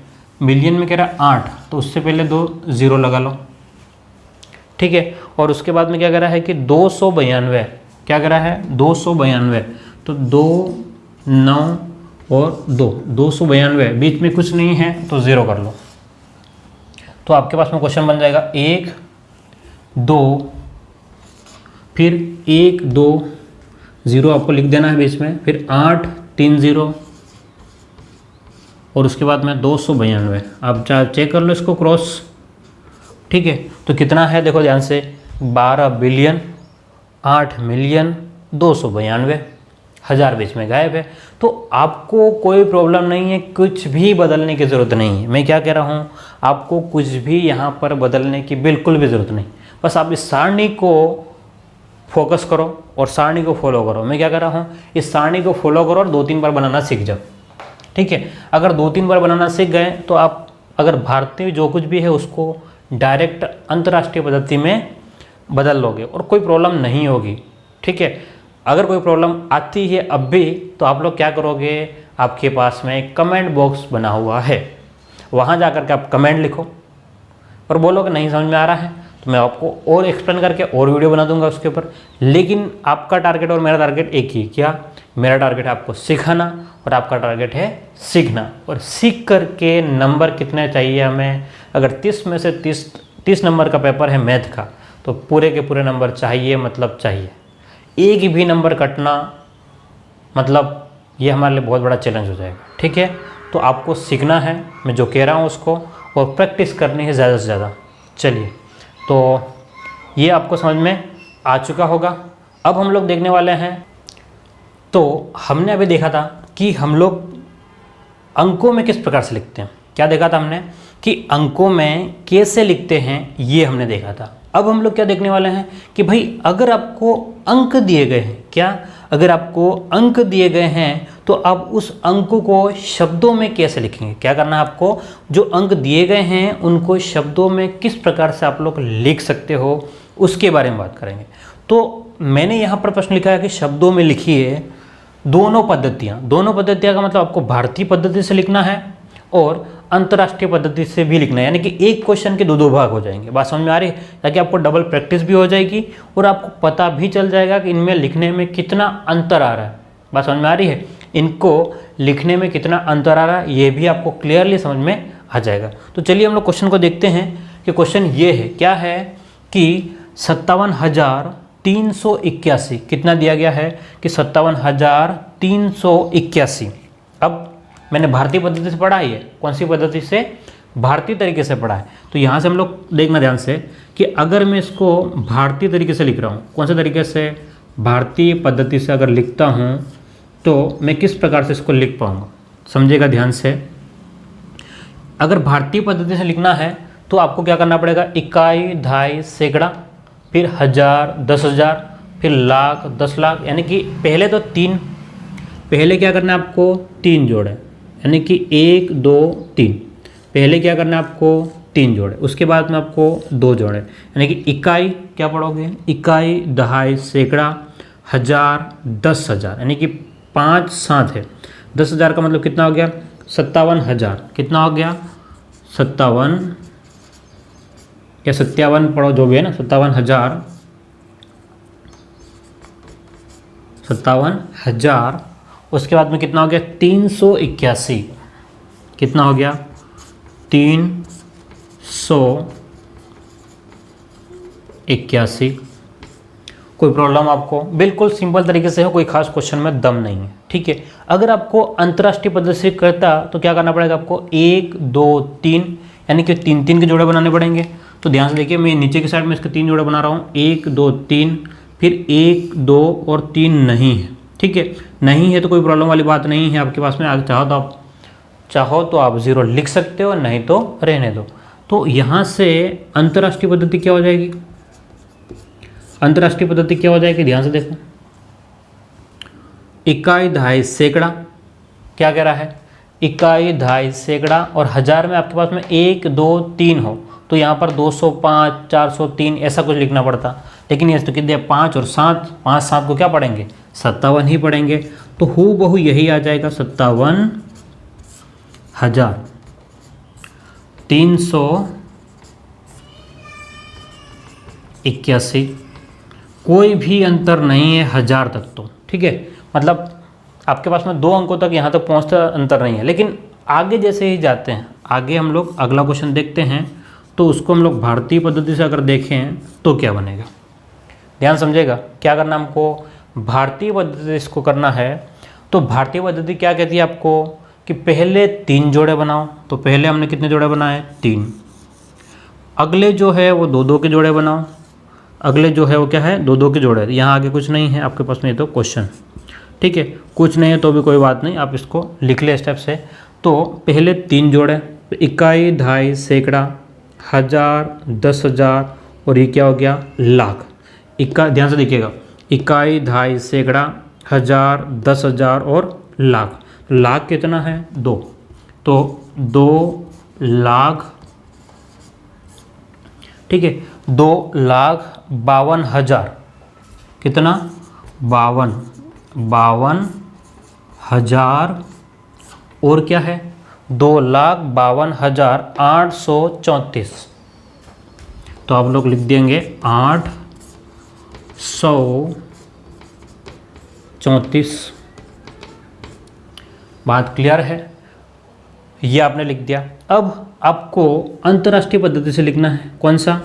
Speaker 1: मिलियन में कह रहा है 8, तो उससे पहले 2 0 लगा लो, ठीक है। और उसके बाद में क्या कह रहा है कि 292, क्या कह रहा है 292, तो 2, 9 और 2, 292, बीच में कुछ नहीं है तो 0 कर लो, तो आपके पास में क्वेश्चन बन जाएगा 1, 2, फिर 1, 2, 0 आपको लिख देना है बीच में, फिर 8, 3 0, और उसके बाद में 292। आप चेक कर लो इसको क्रॉस, ठीक है। तो कितना है देखो ध्यान से, 12 बिलियन 8 मिलियन 292, 1000 बीच में गायब है। तो आपको कोई प्रॉब्लम नहीं है, कुछ भी बदलने की ज़रूरत नहीं है। मैं क्या कह रहा हूँ, आपको कुछ भी यहाँ पर बदलने की बिल्कुल भी ज़रूरत नहीं, बस आप इस सारणी को फोकस करो और सारणी को फॉलो करो। मैं क्या कर रहा हूँ, इस सारणी को फॉलो करो और 2-3 बार बनाना सीख जाओ, ठीक है। अगर 2-3 बार बनाना सीख गए तो आप अगर भारतीय जो कुछ भी है उसको डायरेक्ट अंतर्राष्ट्रीय पद्धति में बदल लोगे और कोई प्रॉब्लम नहीं होगी, ठीक है। अगर कोई प्रॉब्लम आती है अब भी, तो आप लोग क्या करोगे, आपके पास में कमेंट बॉक्स बना हुआ है, वहाँ जा कर के आप कमेंट लिखो और बोलो कि नहीं समझ में आ रहा है, तो मैं आपको और एक्सप्लेन करके और वीडियो बना दूंगा उसके ऊपर। लेकिन आपका टारगेट और मेरा टारगेट एक ही, क्या, मेरा टारगेट है आपको सिखाना और आपका टारगेट है सीखना। और सीख करके नंबर कितने चाहिए हमें, अगर 30 में से 30 नंबर का पेपर है मैथ का, तो पूरे के पूरे नंबर चाहिए, मतलब चाहिए। एक भी नंबर कटना मतलब ये हमारे लिए बहुत बड़ा चैलेंज हो जाएगा, ठीक है। तो आपको सीखना है, मैं जो कह रहा हूँ उसको, और प्रैक्टिस करनी है ज़्यादा से ज़्यादा। चलिए, तो ये आपको समझ में आ चुका होगा। अब हम लोग देखने वाले हैं, तो हमने अभी देखा था कि हम लोग अंकों में किस प्रकार से लिखते हैं। क्या देखा था हमने कि अंकों में कैसे लिखते हैं, ये हमने देखा था। अब हम लोग क्या देखने वाले हैं कि भाई अगर आपको अंक दिए गए हैं, क्या, अगर आपको अंक दिए गए हैं तो आप उस अंकों को शब्दों में कैसे लिखेंगे। क्या करना है आपको, जो अंक दिए गए हैं उनको शब्दों में किस प्रकार से आप लोग लिख सकते हो, उसके बारे में बात करेंगे। तो मैंने यहाँ पर प्रश्न लिखा है कि शब्दों में लिखिए दोनों पद्धतियाँ। दोनों पद्धतियाँ का मतलब आपको भारतीय पद्धति से लिखना है और अंतर्राष्ट्रीय पद्धति से भी लिखना है, यानी कि एक क्वेश्चन के दो भाग हो जाएंगे। बात समझ में आ रही है? ताकि आपको डबल प्रैक्टिस भी हो जाएगी और आपको पता भी चल जाएगा कि इनमें लिखने में कितना अंतर आ रहा है। बात समझ में आ रही है? इनको लिखने में कितना अंतर आ रहा है ये भी आपको क्लियरली समझ में आ जाएगा। तो चलिए हम लोग क्वेश्चन को देखते हैं कि क्वेश्चन ये है, क्या है कि 57,381 कितना दिया गया है कि 57,381। अब मैंने भारतीय पद्धति से पढ़ा है, कौन सी पद्धति से? भारतीय तरीके से पढ़ा है। तो यहाँ से हम लोग देखना ध्यान से कि अगर मैं इसको भारतीय तरीके से लिख रहा हूँ, कौन से तरीके से? भारतीय पद्धति से अगर लिखता हूँ तो मैं किस प्रकार से इसको लिख पाऊँगा, समझिएगा ध्यान से। अगर भारतीय पद्धति से लिखना है तो आपको क्या करना पड़ेगा? इकाई, दहाई, सैकड़ा, फिर हजार, 10,000, फिर लाख, 10 लाख, यानी कि पहले तो पहले क्या करना है आपको? 3 जोड़े, यानी कि 1 2 3। पहले क्या करना है आपको? 3 जोड़े। उसके बाद में आपको 2 जोड़े, यानी कि इकाई क्या पढ़ोगे? इकाई, दहाई, सैकड़ा, हजार, 10,000, यानी कि 5 7 है। 10,000 का मतलब कितना हो गया? 57,000। कितना हो गया? 57 या 57 पढ़ो जो भी है ना, 57,000। उसके बाद में कितना हो गया? 381। कितना हो गया? 381। कोई प्रॉब्लम आपको? बिल्कुल सिंपल तरीके से हो, कोई खास क्वेश्चन में दम नहीं है, ठीक है। अगर आपको अंतर्राष्ट्रीय पद्धति से करता तो क्या करना पड़ेगा आपको? 1 2 3, यानी कि 3 के जोड़े बनाने पड़ेंगे। तो ध्यान से देखिए, मैं नीचे की साइड में इसके 3 जोड़े बना रहा हूँ, 1 2 3, फिर 1 2 और 3 नहीं है, ठीक है। नहीं है तो कोई प्रॉब्लम वाली बात नहीं है आपके पास में। आगे चाहो तो आप 0 लिख सकते हो, नहीं तो रहने दो। तो यहाँ से अंतर्राष्ट्रीय पद्धति क्या हो जाएगी? अंतर्राष्ट्रीय पद्धति क्या हो जाएगी? ध्यान से देखो, इकाई, दहाई, सैकड़ा। क्या कह रहा है? इकाई, दहाई, सैकड़ा, और हजार में आपके पास में 1 2 3 हो तो यहाँ पर 205 403 ऐसा कुछ लिखना पड़ता, लेकिन ये तो कितने? 5 और 7, 5 7 को क्या पढ़ेंगे? 57 ही पढ़ेंगे। तो हूबहू यही आ जाएगा, 57,381। कोई भी अंतर नहीं है 1000 तक तो, ठीक है। मतलब आपके पास में 2 अंकों तक यहाँ तक पहुँचता अंतर नहीं है, लेकिन आगे जैसे ही जाते हैं, आगे हम लोग अगला क्वेश्चन देखते हैं तो उसको हम लोग भारतीय पद्धति से अगर देखें तो क्या बनेगा, ध्यान समझेगा। क्या करना हमको? भारतीय पद्धति से इसको करना है। तो भारतीय पद्धति क्या कहती है आपको कि पहले 3 जोड़े बनाओ। तो पहले हमने कितने जोड़े बनाए? 3। अगले जो है वो 2 2 के जोड़े बनाओ। अगले जो है वो क्या है? 2 2 के जोड़े। यहाँ आगे कुछ नहीं है आपके पास में, ये तो क्वेश्चन, ठीक है। कुछ नहीं है तो भी कोई बात नहीं, आप इसको लिख ले स्टेप से। तो पहले 3 जोड़े, इकाई, दहाई, सैकड़ा, हजार, 10,000, और ये क्या हो गया? लाख। ध्यान से देखिएगा, इकाई, दहाई, सैकड़ा, हजार, 10,000 और लाख। लाख कितना है? 2। तो 2 लाख, ठीक है। 2,52,000। कितना? 52,000 और क्या है? 2,52,834। तो आप लोग लिख देंगे 834। बात क्लियर है? ये आपने लिख दिया। अब आपको अंतर्राष्ट्रीय पद्धति से लिखना है। कौन सा?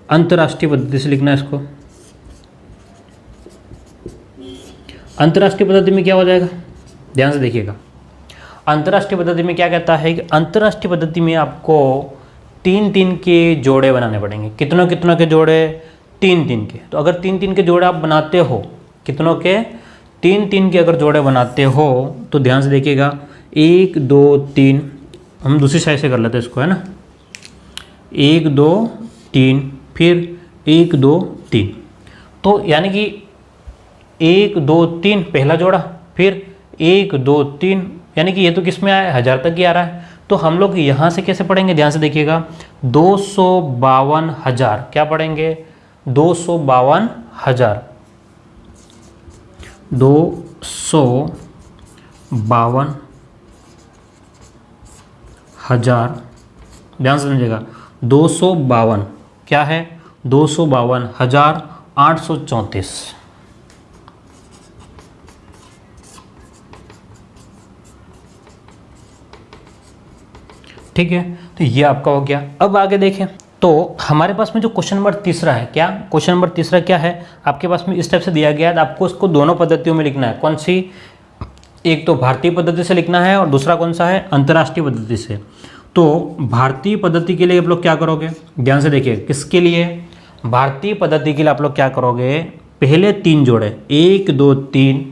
Speaker 1: अंतर्राष्ट्रीय पद्धति से लिखना है इसको। अंतर्राष्ट्रीय पद्धति में क्या हो जाएगा? ध्यान से देखिएगा, अंतर्राष्ट्रीय पद्धति में क्या कहता है कि अंतर्राष्ट्रीय पद्धति में आपको 3 के जोड़े बनाने पड़ेंगे। कितनों के जोड़े? 3 के। तो अगर 3 के जोड़े आप बनाते हो, कितनों के? 3 के अगर जोड़े बनाते हो तो ध्यान से देखिएगा, 1 2 3, हम दूसरी साइड से कर लेते हैं इसको, है ना। 1 2 3, फिर 1 2 3। तो यानी कि 1 2 3 पहला जोड़ा, फिर 1 2 3, यानी कि ये तो किस में आया है? 1000 तक ही आ रहा है। तो हम लोग यहाँ से कैसे पढ़ेंगे? ध्यान से देखिएगा, 252,000 क्या पढ़ेंगे? 252,000, 252,000, ध्यान से समझिएगा। 252 क्या है? 252,834। ठीक है, तो ये आपका हो गया। अब आगे देखें तो हमारे पास में जो क्वेश्चन नंबर तीसरा है, क्या क्वेश्चन नंबर तीसरा क्या है आपके पास में? इस टाइप से दिया गया है, आपको इसको दोनों पद्धतियों में लिखना है। कौन सी? एक तो भारतीय पद्धति से लिखना है और दूसरा कौन सा है? अंतर्राष्ट्रीय पद्धति से। तो भारतीय पद्धति के लिए आप लोग क्या करोगे? ध्यान से देखिए, किसके लिए? भारतीय पद्धति के लिए आप लोग क्या करोगे? पहले 3 जोड़े, 1 2 3,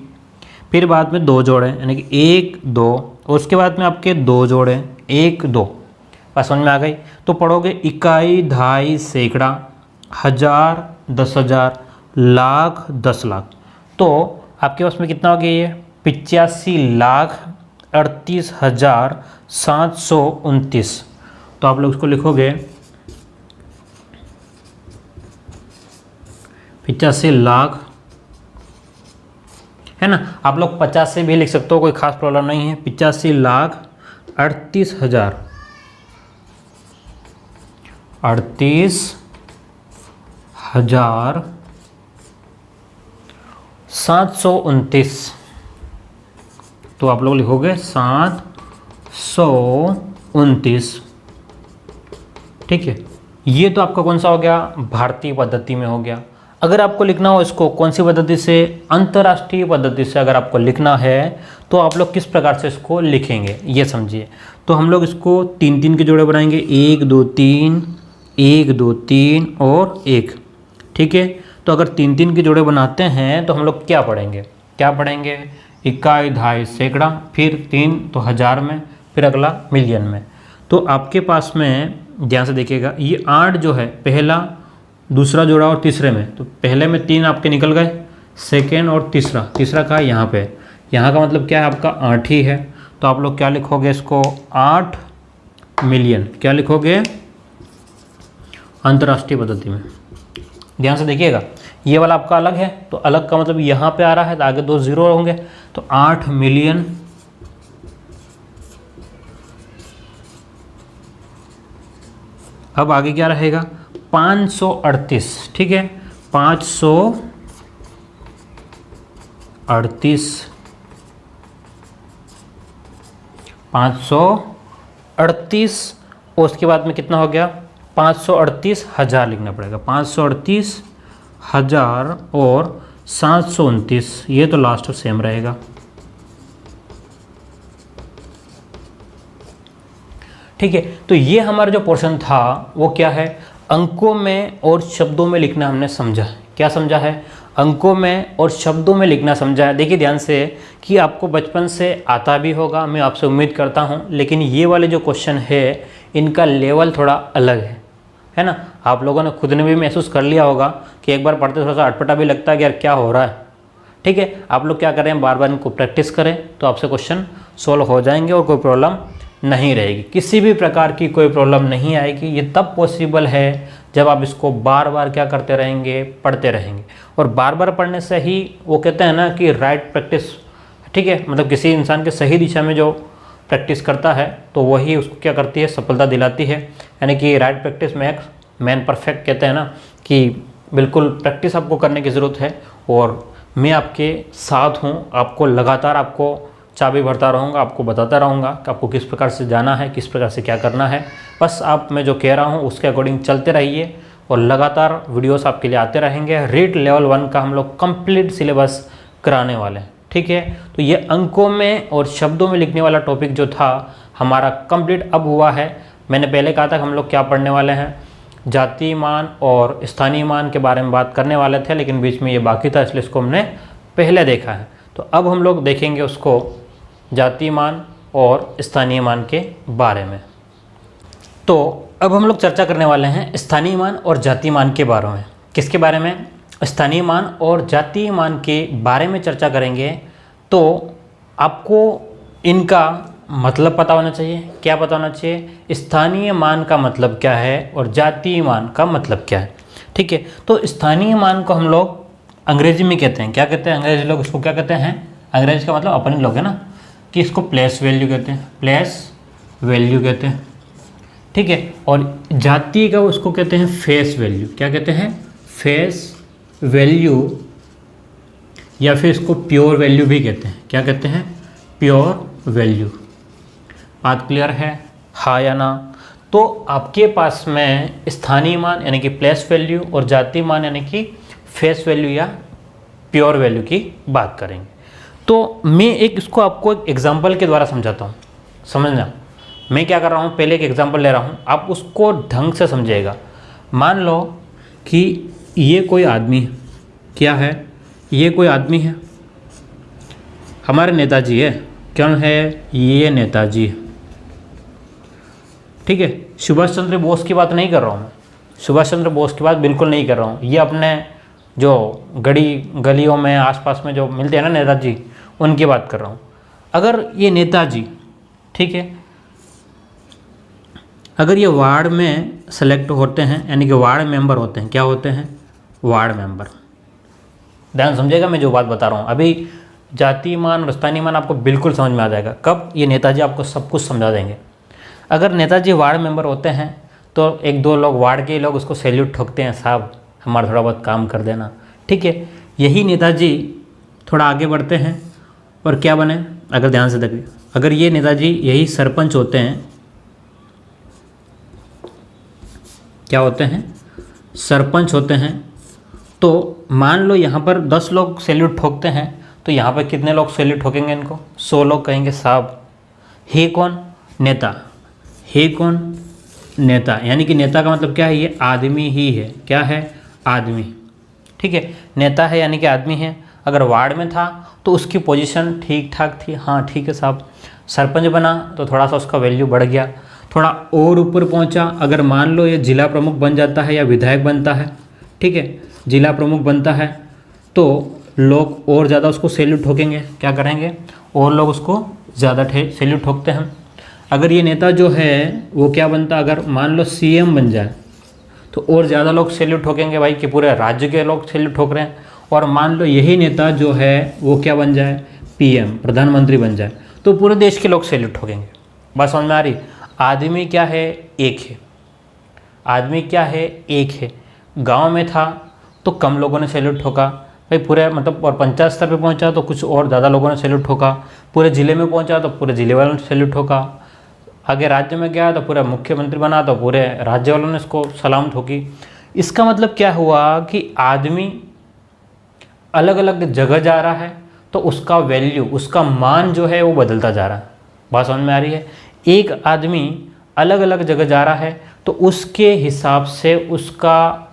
Speaker 1: फिर बाद में 2 जोड़े यानी कि 1 2, और उसके बाद में आपके 2 जोड़े 1 2। बस समझ में आ गई? तो पढ़ोगे इकाई, दहाई, सैकड़ा, हजार, 10,000, लाख, 10 लाख। तो आपके पास में कितना हो गया? ये 85,38,729। तो आप लोग इसको लिखोगे 85 लाख, है ना? आप लोग 50 से भी लिख सकते हो, कोई खास प्रॉब्लम नहीं है। 85,38,000, 38,729। तो आप लोग लिखोगे 729। ठीक है, ये तो आपका कौन सा हो गया? भारतीय पद्धति में हो गया। अगर आपको लिखना हो इसको कौन सी पद्धति से? अंतर्राष्ट्रीय पद्धति से अगर आपको लिखना है तो आप लोग किस प्रकार से इसको लिखेंगे ये समझिए। तो हम लोग इसको 3 के जोड़े बनाएंगे, 1 2 3, 1 2 3 और 1। ठीक है, तो अगर 3 के जोड़े बनाते हैं तो हम लोग क्या पढ़ेंगे? क्या पढ़ेंगे? इकाई, दहाई, सैकड़ा, फिर 3 तो हजार में, फिर अगला मिलियन में। तो आपके पास में ध्यान से देखिएगा, ये 8 जो है पहला, दूसरा जोड़ा और तीसरे में, तो पहले में 3 आपके निकल गए, सेकेंड और तीसरा कहाँ है? यहाँ पे। यहाँ का मतलब क्या है? आपका 8 ही है। तो आप लोग क्या लिखोगे इसको? 8 मिलियन। क्या लिखोगे? अंतर्राष्ट्रीय पद्धति में। ध्यान से देखिएगा, ये वाला आपका अलग है, तो अलग का मतलब यहाँ पे आ रहा है, तो आगे 2 0 होंगे, तो 8 मिलियन। अब आगे क्या रहेगा? 538। ठीक है, 538, 538 और उसके बाद में कितना हो गया? 538,000 लिखना पड़ेगा। 538,000 और 729, ये तो लास्ट सेम रहेगा। ठीक है, तो ये हमारा जो पोर्शन था वो क्या है? अंकों में और शब्दों में लिखना हमने समझा है। क्या समझा है? अंकों में और शब्दों में लिखना समझा है। देखिए ध्यान से कि आपको बचपन से आता भी होगा, मैं आपसे उम्मीद करता हूँ, लेकिन ये वाले जो क्वेश्चन है इनका लेवल थोड़ा अलग है ना? आप लोगों ने खुद ने भी महसूस कर लिया होगा कि एक बार पढ़ते थोड़ा सा अटपटा भी लगता है कि यार क्या हो रहा है। ठीक है, आप लोग क्या करें? बार बार इनको प्रैक्टिस करें तो आपसे क्वेश्चन सोल्व हो जाएंगे और कोई प्रॉब्लम नहीं रहेगी, किसी भी प्रकार की कोई प्रॉब्लम नहीं आएगी। ये तब पॉसिबल है जब आप इसको बार बार क्या करते रहेंगे? पढ़ते रहेंगे। और बार बार पढ़ने से ही वो कहते हैं ना कि राइट प्रैक्टिस, ठीक है, मतलब किसी इंसान के सही दिशा में जो प्रैक्टिस करता है तो वही उसको क्या करती है? सफलता दिलाती है। यानी कि right practice makes man perfect, कहते हैं ना कि बिल्कुल प्रैक्टिस आपको करने की ज़रूरत है। और मैं आपके साथ हूँ, आपको लगातार आपको चाबी भरता रहूँगा, आपको बताता रहूँगा कि आपको किस प्रकार से जाना है, किस प्रकार से क्या करना है। बस आप मैं जो कह रहा हूँ उसके अकॉर्डिंग चलते रहिए और लगातार वीडियोस आपके लिए आते रहेंगे। रीट लेवल 1 का हम लोग कंप्लीट सिलेबस कराने वाले हैं। ठीक है, तो ये अंकों में और शब्दों में लिखने वाला टॉपिक जो था हमारा कंप्लीट अब हुआ है। मैंने पहले कहा था कि हम लोग क्या पढ़ने वाले हैं? जातीय मान और स्थानीय मान के बारे में बात करने वाले थे, लेकिन बीच में ये बाकी था, इसलिए इसको हमने पहले देखा है। तो अब हम लोग देखेंगे उसको जातीय मान और स्थानीय मान के बारे में। तो अब हम लोग चर्चा करने वाले हैं स्थानीय मान और जातीय मान के बारे में। किसके बारे में? स्थानीय मान और जातीय मान के बारे में चर्चा करेंगे। तो आपको इनका मतलब पता होना चाहिए। क्या पता होना चाहिए? स्थानीय मान का मतलब क्या है और जातीय मान का मतलब क्या है। ठीक है। तो स्थानीय मान को हम लोग अंग्रेजी में कहते हैं, क्या कहते हैं अंग्रेजी लोग इसको, क्या कहते हैं, अंग्रेजी का मतलब अपने लोग है ना, कि इसको प्लेस वैल्यू कहते हैं, प्लेस वैल्यू कहते हैं, ठीक है। और जाति का उसको कहते हैं फेस वैल्यू, क्या कहते हैं, फेस वैल्यू, या फिर इसको प्योर वैल्यू भी कहते हैं, क्या कहते हैं, प्योर वैल्यू। बात क्लियर है, हाँ या ना। तो आपके पास में स्थानीय मान यानी कि प्लेस वैल्यू और जाति मान यानी कि फेस वैल्यू या प्योर वैल्यू की बात करेंगे। तो मैं एक इसको आपको एक एग्जांपल के द्वारा समझाता हूँ, समझना। मैं क्या कर रहा हूँ, पहले एक एग्जांपल ले रहा हूँ, आप उसको ढंग से समझिएगा। मान लो कि ये कोई आदमी है, क्या है, ये कोई आदमी है, हमारे नेताजी है, कौन है, ये नेताजी है, ठीक है। सुभाष चंद्र बोस की बात नहीं कर रहा हूँ मैं, सुभाष चंद्र बोस की बात बिल्कुल नहीं कर रहा हूँ। ये अपने जो गलियों में आसपास में जो मिलते हैं ना नेताजी, उनकी बात कर रहा हूँ। अगर ये नेताजी, ठीक है, अगर ये वार्ड में सेलेक्ट होते हैं यानी कि वार्ड मेंबर होते हैं, क्या होते हैं, वार्ड मेंबर। ध्यान समझिएगा मैं जो बात बता रहा हूँ। अभी जाति मान और स्थानीय मान आपको बिल्कुल समझ में आ जाएगा कब, ये नेताजी आपको सब कुछ समझा देंगे। अगर नेताजी वार्ड मेंबर होते हैं तो एक दो लोग वार्ड के लोग उसको सैल्यूट ठोकते हैं, साहब हमारा थोड़ा बहुत काम कर देना, ठीक है। यही नेताजी थोड़ा आगे बढ़ते हैं और क्या बने, अगर ध्यान से देखिए, अगर ये नेताजी यही सरपंच होते हैं, क्या होते हैं, सरपंच होते हैं, तो मान लो यहाँ पर 10 लोग सैल्यूट ठोकते हैं, तो यहाँ पर कितने लोग सैल्यूट ठोकेंगे इनको, 100 लोग कहेंगे साहब हे कौन, नेता, हे कौन, नेता। यानी कि नेता का मतलब क्या है, ये आदमी ही है, क्या है, आदमी, ठीक है। नेता है यानी कि आदमी है। अगर वार्ड में था तो उसकी पोजीशन ठीक ठाक थी, हाँ ठीक है साहब। सरपंच बना तो थोड़ा सा उसका वैल्यू बढ़ गया, थोड़ा और ऊपर पहुंचा। अगर मान लो ये जिला प्रमुख बन जाता है या विधायक बनता है, ठीक है, जिला प्रमुख बनता है तो लोग और ज़्यादा उसको सैल्यूट ठोकेंगे, क्या करेंगे, और लोग उसको ज़्यादा सैल्यूट ठोकते हैं। अगर ये नेता जो है वो क्या बनता, अगर मान लो सीएम बन जाए तो और ज़्यादा लोग सैल्यूट ठोकेंगे, भाई कि पूरे राज्य के लोग सैल्यूट ठोक रहे हैं। और मान लो यही नेता जो है वो क्या बन जाए, पीएम, प्रधानमंत्री बन जाए, तो पूरे देश के लोग सैल्यूट ठोकेंगे। बात समझ में आ रही। आदमी क्या है, एक है, आदमी क्या है, एक है। गांव में था तो कम लोगों ने सैल्यूट ठोका, भाई पूरे मतलब, और पंचायत स्तर पे पहुंचा तो कुछ और ज़्यादा लोगों ने सैल्यूट ठोका, पूरे ज़िले में पहुंचा तो पूरे ज़िले वालों ने सैल्यूट ठोका, आगे राज्य में गया तो पूरा मुख्यमंत्री बना तो पूरे राज्य वालों ने इसको सलाम ठोकी। इसका मतलब क्या हुआ कि आदमी अलग अलग जगह जा रहा है तो उसका वैल्यू, उसका मान जो है वो बदलता जा रहा है। बात समझ में आ रही है। एक आदमी अलग अलग जगह जा रहा है तो उसके हिसाब से उसका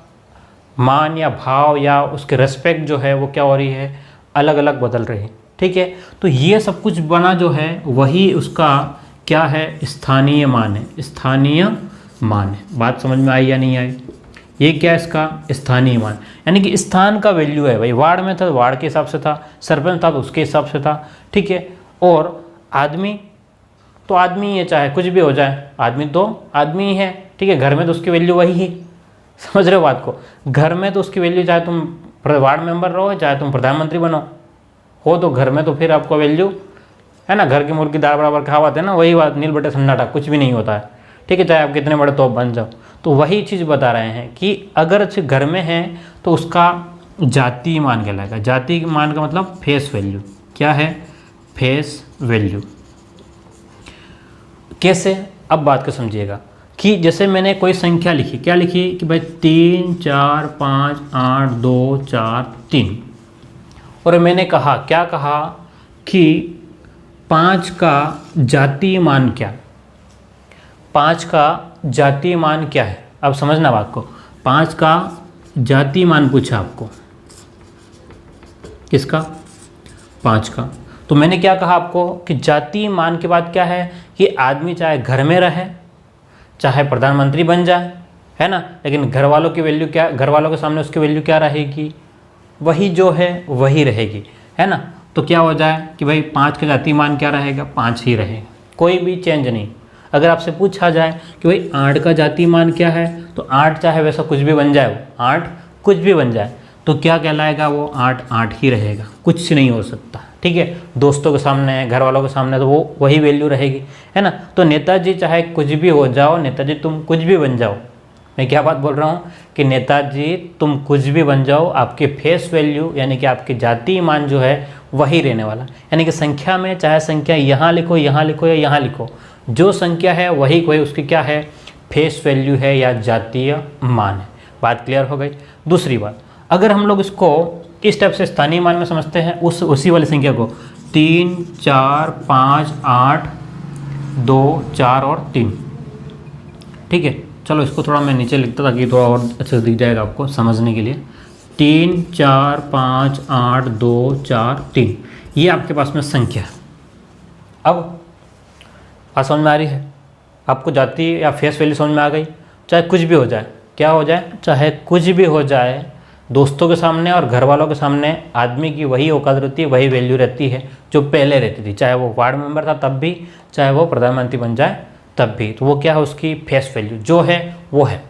Speaker 1: मान या भाव या उसके रेस्पेक्ट जो है वो क्या हो रही है, अलग अलग बदल रही है, ठीक है। तो ये सब कुछ बना जो है वही उसका क्या है, स्थानीय मान है, स्थानीय मान है। बात समझ में आई या नहीं आई। ये क्या है, इसका स्थानीय मान, यानी कि स्थान का वैल्यू है। भाई वार्ड में था तो वार्ड के हिसाब से था, सरपंच था तो उसके हिसाब से था, ठीक है। और आदमी तो आदमी ही है, चाहे कुछ भी हो जाए, आदमी तो आदमी ही है, ठीक है। घर में तो उसकी वैल्यू वही है, समझ रहे हो बात को। घर में तो उसकी वैल्यू, चाहे तुम वार्ड मेंबर रहो चाहे तुम प्रधानमंत्री बनो, हो तो घर में तो फिर आपको वैल्यू है ना। घर की मुर्गी दाल बराबर कहावत है ना, वही बात, नील बटे सन्नाटा, कुछ भी नहीं होता है, ठीक है, चाहे आप कितने बड़े तोप बन जाओ। तो वही चीज़ बता रहे हैं कि अगर घर में है तो उसका जातीय मान कहलाएगा। जातीय मान का मतलब फेस वैल्यू, क्या है, फेस वैल्यू। कैसे, अब बात को समझिएगा कि जैसे मैंने कोई संख्या लिखी, क्या लिखी कि भाई 3 4 5 8 2 4 3, और मैंने कहा, क्या कहा कि 5 का जातीय मान क्या, 5 का जातीय मान क्या है। अब समझना बात को, 5 का जातीय मान पूछा आपको, किसका, 5 का। तो मैंने क्या कहा आपको कि जातीय मान के बाद क्या है कि आदमी चाहे घर में रहे चाहे प्रधानमंत्री बन जाए, है ना, लेकिन घर वालों की वैल्यू क्या, घर वालों के सामने उसकी वैल्यू क्या रहेगी, वही जो है वही रहेगी, है ना। तो क्या हो जाए कि भाई 5 का जातीय मान क्या रहेगा, 5 ही रहेगा, कोई भी चेंज नहीं। अगर आपसे पूछा जाए कि भाई 8 का जातीय मान क्या है, तो 8 चाहे वैसा कुछ भी बन जाए, वो 8 कुछ भी बन जाए तो क्या कहलाएगा, वो 8 8 ही रहेगा, कुछ नहीं हो सकता। ठीक है, दोस्तों के सामने, घर वालों के सामने तो वो वही वैल्यू रहेगी, है ना। तो नेताजी चाहे कुछ भी हो जाओ, नेताजी तुम कुछ भी बन जाओ, मैं क्या बात बोल रहा हूँ कि नेताजी तुम कुछ भी बन जाओ, आपके फेस वैल्यू यानी कि आपके जातीय मान जो है वही रहने वाला। यानी कि संख्या में चाहे संख्या यहाँ लिखो, यहाँ लिखो या यहाँ लिखो, जो संख्या है वही कोई उसकी क्या है, फेस वैल्यू है या जातीय मान है। बात क्लियर हो गई। दूसरी बात, अगर हम लोग इसको इस टाइप से स्थानीय मान में समझते हैं, उसी वाली संख्या को 3 4 5 8 2 4 और 3, ठीक है। चलो इसको थोड़ा मैं नीचे लिखता ताकि थोड़ा और अच्छे से दिख जाएगा आपको समझने के लिए। 3 4 5 8 2 4 3, ये आपके पास में संख्या है। अब बात समझ में आ रही है आपको, जाती या फेस वैल्यू समझ में आ गई। चाहे कुछ भी हो जाए, क्या हो जाए, चाहे कुछ भी हो जाए, दोस्तों के सामने और घर वालों के सामने आदमी की वही औकात रहती है, वही वैल्यू रहती है जो पहले रहती थी, चाहे वो वार्ड मेंबर था तब भी, चाहे वो प्रधानमंत्री बन जाए तब भी। तो वो क्या है, उसकी फेस वैल्यू जो है वो है।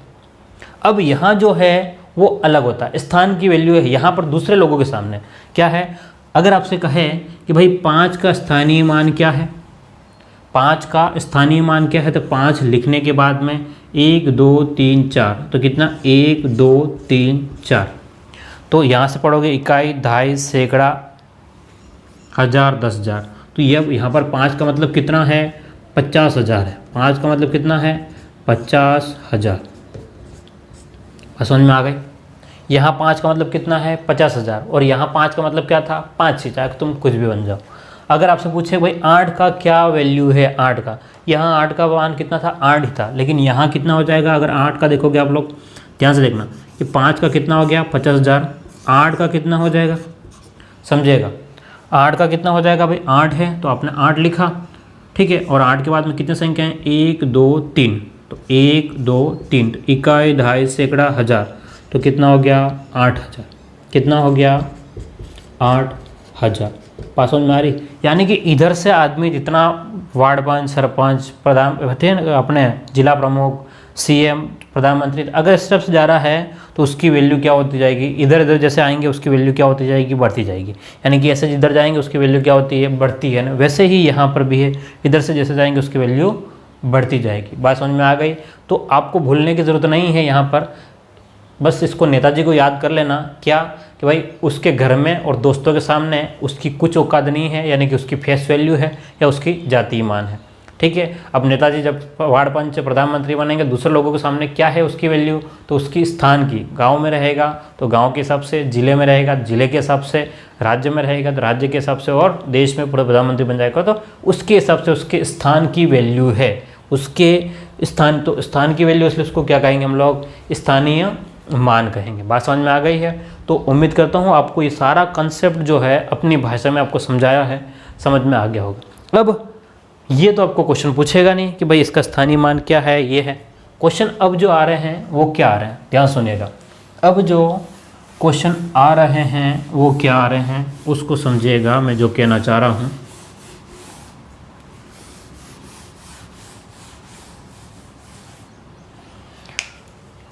Speaker 1: अब यहाँ जो है वो अलग होता है, स्थान की वैल्यू है यहाँ पर दूसरे लोगों के सामने क्या है। अगर आपसे कहे कि भाई 5 का स्थानीय मान क्या है, 5 का स्थानीय मान क्या है, तो 5 लिखने के बाद में 1 2 3 4, तो कितना 1 2 3 4, तो यहाँ से पढ़ोगे इकाई, दहाई, सैकड़ा, हज़ार, 10,000। तो ये यहाँ पर 5 का मतलब कितना है, 50,000 है। 5 का मतलब कितना है, 50,000। समझ में आ गई। यहाँ 5 का मतलब कितना है, 50,000, और यहाँ 5 का मतलब क्या था, 5 ही, चाहे तुम कुछ भी बन जाओ। अगर आपसे पूछे भाई 8 का क्या वैल्यू है, 8 का, यहाँ 8 का मान कितना था, 8 ही था, लेकिन यहाँ कितना हो जाएगा, अगर 8 का देखोगे आप लोग ध्यान से देखना, ये 5 का कितना हो गया, 50,000, 8 का कितना हो जाएगा, समझिएगा, 8 का कितना हो जाएगा भाई, 8 है तो आपने 8 लिखा, ठीक है। और 8 के बाद में कितने संख्या हैं, 1 2 3, तो 1 2 3, तो इकाई, दहाई, सैकड़ा, हज़ार, तो कितना हो गया, 8,000। कितना हो गया, 8,000। पास समझ में आ रही। यानी कि इधर से आदमी जितना वार्ड पंच, सरपंच, प्रधान थे अपने जिला प्रमुख, सीएम, प्रधानमंत्री, अगर इस तरफ से जा रहा है तो उसकी वैल्यू क्या होती जाएगी, इधर इधर जैसे आएंगे उसकी वैल्यू क्या होती जाएगी, बढ़ती जाएगी। यानी कि ऐसे जिधर जाएंगे उसकी वैल्यू क्या होती है, बढ़ती है ना। वैसे ही यहाँ पर भी है, इधर से जैसे जाएंगे उसकी वैल्यू बढ़ती जाएगी। बात समझ में आ गई। तो आपको भूलने की ज़रूरत नहीं है यहाँ पर, बस इसको नेताजी को याद कर लेना, क्या कि भाई उसके घर में और दोस्तों के सामने उसकी कुछ औकात नहीं है, यानी कि उसकी फेस वैल्यू है या उसकी जातीय मान है, ठीक है। अब नेताजी जब वार्ड पंच, प्रधानमंत्री बनेंगे, दूसरे लोगों के सामने क्या है उसकी वैल्यू, तो उसकी स्थान की, गांव में रहेगा तो गांव के हिसाब से, जिले में रहेगा जिले के हिसाब से, राज्य में रहेगा तो राज्य के हिसाब से, और देश में पूरा प्रधानमंत्री बन जाएगा तो उसके हिसाब से उसके स्थान की वैल्यू है, उसके स्थान, तो स्थान की वैल्यू, इसलिए उसको क्या कहेंगे हम लोग, स्थानीय मान कहेंगे। बात समझ में आ गई है। तो उम्मीद करता हूँ आपको ये सारा कंसेप्ट जो है अपनी भाषा में आपको समझाया है, समझ में आ गया होगा। अब ये तो आपको क्वेश्चन पूछेगा नहीं कि भाई इसका स्थानीय मान क्या है, ये है क्वेश्चन। अब जो आ रहे हैं वो क्या आ रहे हैं, ध्यान सुनिएगा। अब जो क्वेश्चन आ रहे हैं वो क्या आ रहे हैं उसको समझिएगा, मैं जो कहना चाह रहा हूँ।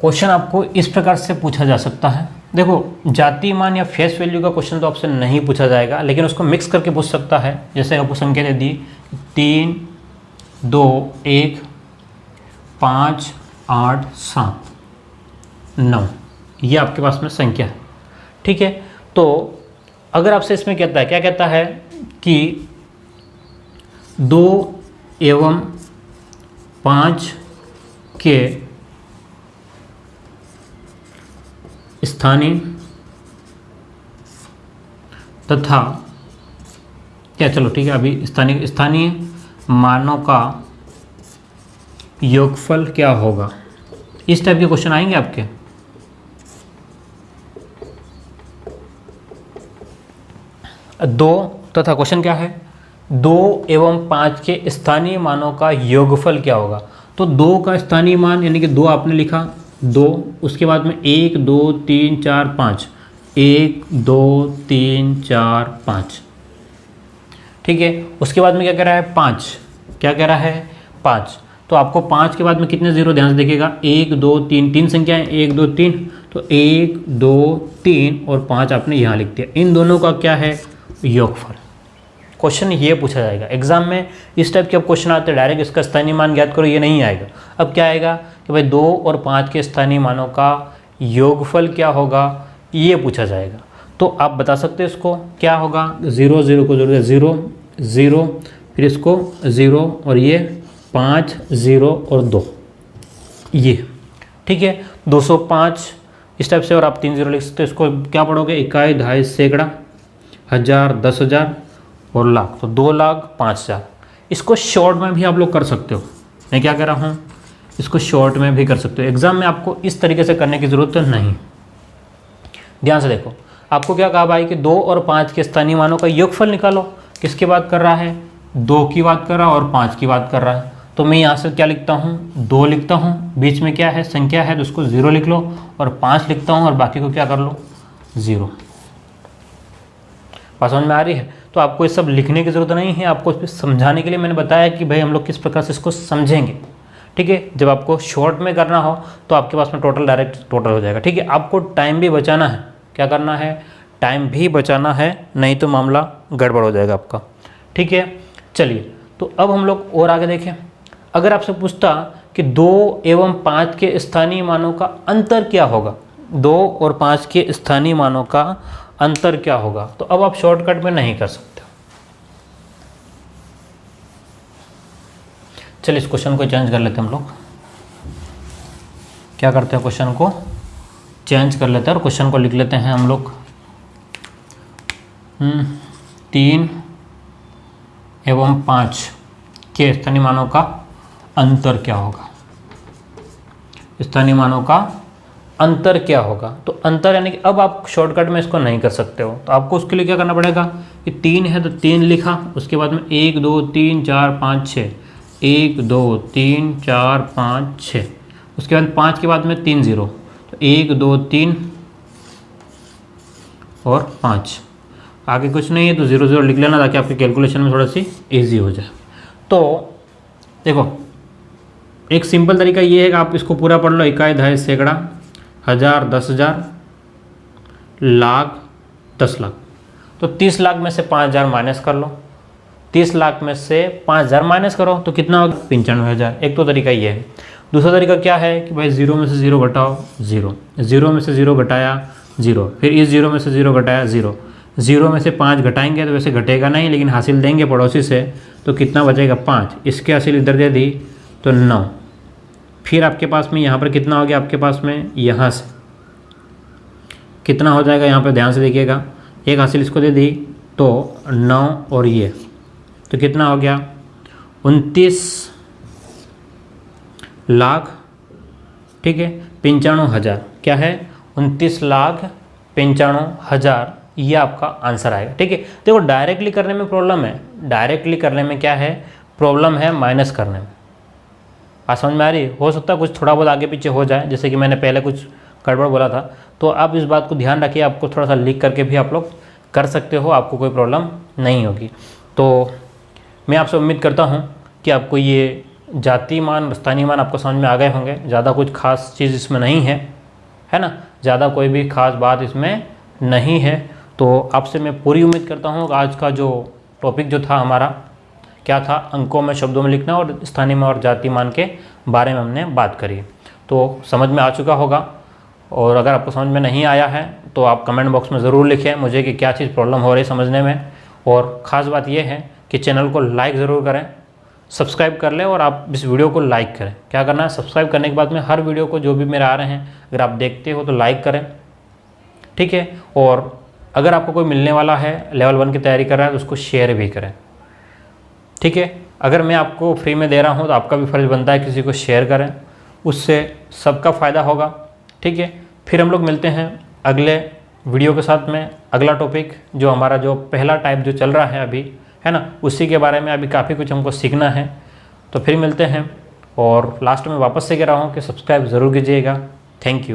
Speaker 1: क्वेश्चन आपको इस प्रकार से पूछा जा सकता है, देखो जातीय मान या फेस वैल्यू का क्वेश्चन तो आपसे नहीं पूछा जाएगा, लेकिन उसको मिक्स करके पूछ सकता है। जैसे आपको संख्या दे दी 3 2 1 5 8 7 9, ये आपके पास में संख्या है, ठीक है। तो अगर आपसे इसमें कहता है, क्या कहता है कि 2 एवं 5 के स्थानीय तथा क्या, चलो ठीक है, अभी स्थानीय मानों का योगफल क्या होगा, इस टाइप के क्वेश्चन आएंगे आपके। दो तथा क्वेश्चन क्या है, 2 एवं 5 के स्थानीय मानों का योगफल क्या होगा। तो 2 का स्थानीय मान यानी कि 2 आपने लिखा, 2, उसके बाद में 1 2 3 4 5, 1 2 3 4 5, ठीक है। उसके बाद में क्या कह रहा है, 5, क्या कह रहा है, 5। तो आपको 5 के बाद में कितने जीरो ध्यान से देखिएगा, 1 2 3, 3 संख्या है, 1 2 3, तो 1 2 3 और 5 आपने यहाँ लिख दिया। इन दोनों का क्या है, योगफल। क्वेश्चन ये पूछा जाएगा एग्जाम में। इस टाइप के अब क्वेश्चन आते हैं डायरेक्ट इसका स्थानीय मान ज्ञात करो, ये नहीं आएगा। अब क्या आएगा कि भाई 2 और 5 के स्थानीय मानों का योगफल क्या होगा, ये पूछा जाएगा। तो आप बता सकते हैं इसको क्या होगा, 0 0 को जोड़ 0 0, फिर इसको 0 और ये 5 0 और 2, ये ठीक है 205 इस टाइप से। और आप 3 0 लिख सकते हो। इसको क्या पढ़ोगे, इकाई, दहाई, सैकड़ा, हज़ार, 10,000 और लाख, तो 2 लाख 5,000। इसको शॉर्ट में भी आप लोग कर सकते हो। मैं क्या कह रहा हूँ, इसको शॉर्ट में भी कर सकते हो। एग्जाम में आपको इस तरीके से करने की ज़रूरत नहीं। ध्यान से देखो, आपको क्या कहा भाई कि 2 और 5 के स्थानीय मानों का योगफल निकालो। किसकी बात कर रहा है, 2 की बात कर रहा है और 5 की बात कर रहा है। तो मैं यहाँ से क्या लिखता हूँ, 2 लिखता हूँ, बीच में क्या है संख्या है तो उसको 0 लिख लो, और 5 लिखता हूँ और बाकी को क्या कर लो 0। बात समझ में आ रही है। तो आपको ये सब लिखने की ज़रूरत नहीं है, आपको इस पर समझाने के लिए मैंने बताया कि भाई हम लोग किस प्रकार से इसको समझेंगे। ठीक है, जब आपको शॉर्ट में करना हो तो आपके पास में टोटल डायरेक्ट टोटल हो जाएगा। ठीक है, आपको टाइम भी बचाना है। क्या करना है, टाइम भी बचाना है, नहीं तो मामला गड़बड़ हो जाएगा आपका। ठीक है, चलिए तो अब हम लोग और आगे देखें। अगर आपसे पूछता कि 2 एवं 5 के स्थानीय मानों का अंतर क्या होगा, 2 और 5 के स्थानीय मानों का अंतर क्या होगा, तो अब आप शॉर्टकट में नहीं कर सकते। चलिए इस क्वेश्चन को चेंज कर लेते हैं हम लोग। क्या करते हैं, क्वेश्चन को चेंज कर लेते हैं और क्वेश्चन को लिख लेते हैं हम लोग 3 एवं 5 के स्थानीय मानों का अंतर क्या होगा। स्थानीय मानों का अंतर क्या होगा, तो अंतर यानी कि अब आप शॉर्टकट में इसको नहीं कर सकते हो, तो आपको उसके लिए क्या करना पड़ेगा कि 3 है तो 3 लिखा, उसके बाद में 1 2 3 4 5 6, 1 2 3 4 5 6, उसके बाद 5 के बाद में 3 0, तो 1 2 3 और 5, आगे कुछ नहीं है तो 0 0 लिख लेना ताकि आपके कैलकुलेशन में थोड़ा सी ईजी हो जाए। तो देखो एक सिंपल तरीका ये है कि आप इसको पूरा पढ़ लो, इकाई, दहाई, सैकड़ा, हज़ार, 10,000, लाख, 10 लाख। तो 30 लाख में से 5,000 माइनस कर लो, 30 लाख में से 5,000 माइनस करो तो कितना होगा 95,000। एक तो तरीका ये है। दूसरा तरीका क्या है कि भाई 0 में से 0 घटाओ 0, 0 में से 0 घटाया 0, फिर इस 0 में से 0 घटाया 0, 0 में से 5 घटाएंगे तो वैसे घटेगा नहीं लेकिन हासिल देंगे पड़ोसी से, तो कितना बचेगा 5, इसके हासिल इधर दे दी तो 9, फिर आपके पास में यहाँ पर कितना हो गया, आपके पास में यहाँ से कितना हो जाएगा, यहाँ पर ध्यान से देखिएगा, एक हासिल इसको दे दी तो 9 और ये तो कितना हो गया 29 लाख। ठीक है, 95,000 क्या है 29 लाख 95,000, ये आपका आंसर आएगा। ठीक है, देखो डायरेक्टली करने में प्रॉब्लम है, डायरेक्टली करने में क्या है प्रॉब्लम है, माइनस करने में। आज समझ में आ रही है, हो सकता है कुछ थोड़ा बहुत आगे पीछे हो जाए, जैसे कि मैंने पहले कुछ गड़बड़ बोला था, तो आप इस बात को ध्यान रखिए, आपको थोड़ा सा लिख करके भी आप लोग कर सकते हो, आपको कोई प्रॉब्लम नहीं होगी। तो मैं आपसे उम्मीद करता हूँ कि आपको ये जाति मान, स्थानीय मान आपको समझ में आ गए होंगे। ज़्यादा कुछ खास चीज़ इसमें नहीं है, है ना, ज़्यादा कोई भी खास बात इसमें नहीं है। तो आपसे मैं पूरी उम्मीद करता हूँ आज का जो टॉपिक जो था हमारा क्या था, अंकों में शब्दों में लिखना और स्थानीय मान और जाति मान के बारे में हमने बात करी, तो समझ में आ चुका होगा। और अगर आपको समझ में नहीं आया है तो आप कमेंट बॉक्स में ज़रूर लिखें मुझे कि क्या चीज़ प्रॉब्लम हो रही है समझने में। और ख़ास बात यह है कि चैनल को लाइक ज़रूर करें, सब्सक्राइब कर लें और आप इस वीडियो को लाइक करें। क्या करना है, सब्सक्राइब करने के बाद में हर वीडियो को जो भी मेरे आ रहे हैं अगर आप देखते हो तो लाइक करें। ठीक है, और अगर आपको कोई मिलने वाला है लेवल 1 की तैयारी कर रहा है तो उसको शेयर भी करें। ठीक है, अगर मैं आपको फ्री में दे रहा हूँ तो आपका भी फ़र्ज़ बनता है किसी को शेयर करें, उससे सबका फ़ायदा होगा। ठीक है, फिर हम लोग मिलते हैं अगले वीडियो के साथ में। अगला टॉपिक जो हमारा जो पहला टाइप जो चल रहा है अभी, है ना, उसी के बारे में अभी काफ़ी कुछ हमको सीखना है। तो फिर मिलते हैं, और लास्ट में वापस से कह रहा हूँ कि सब्सक्राइब ज़रूर कीजिएगा। Thank you.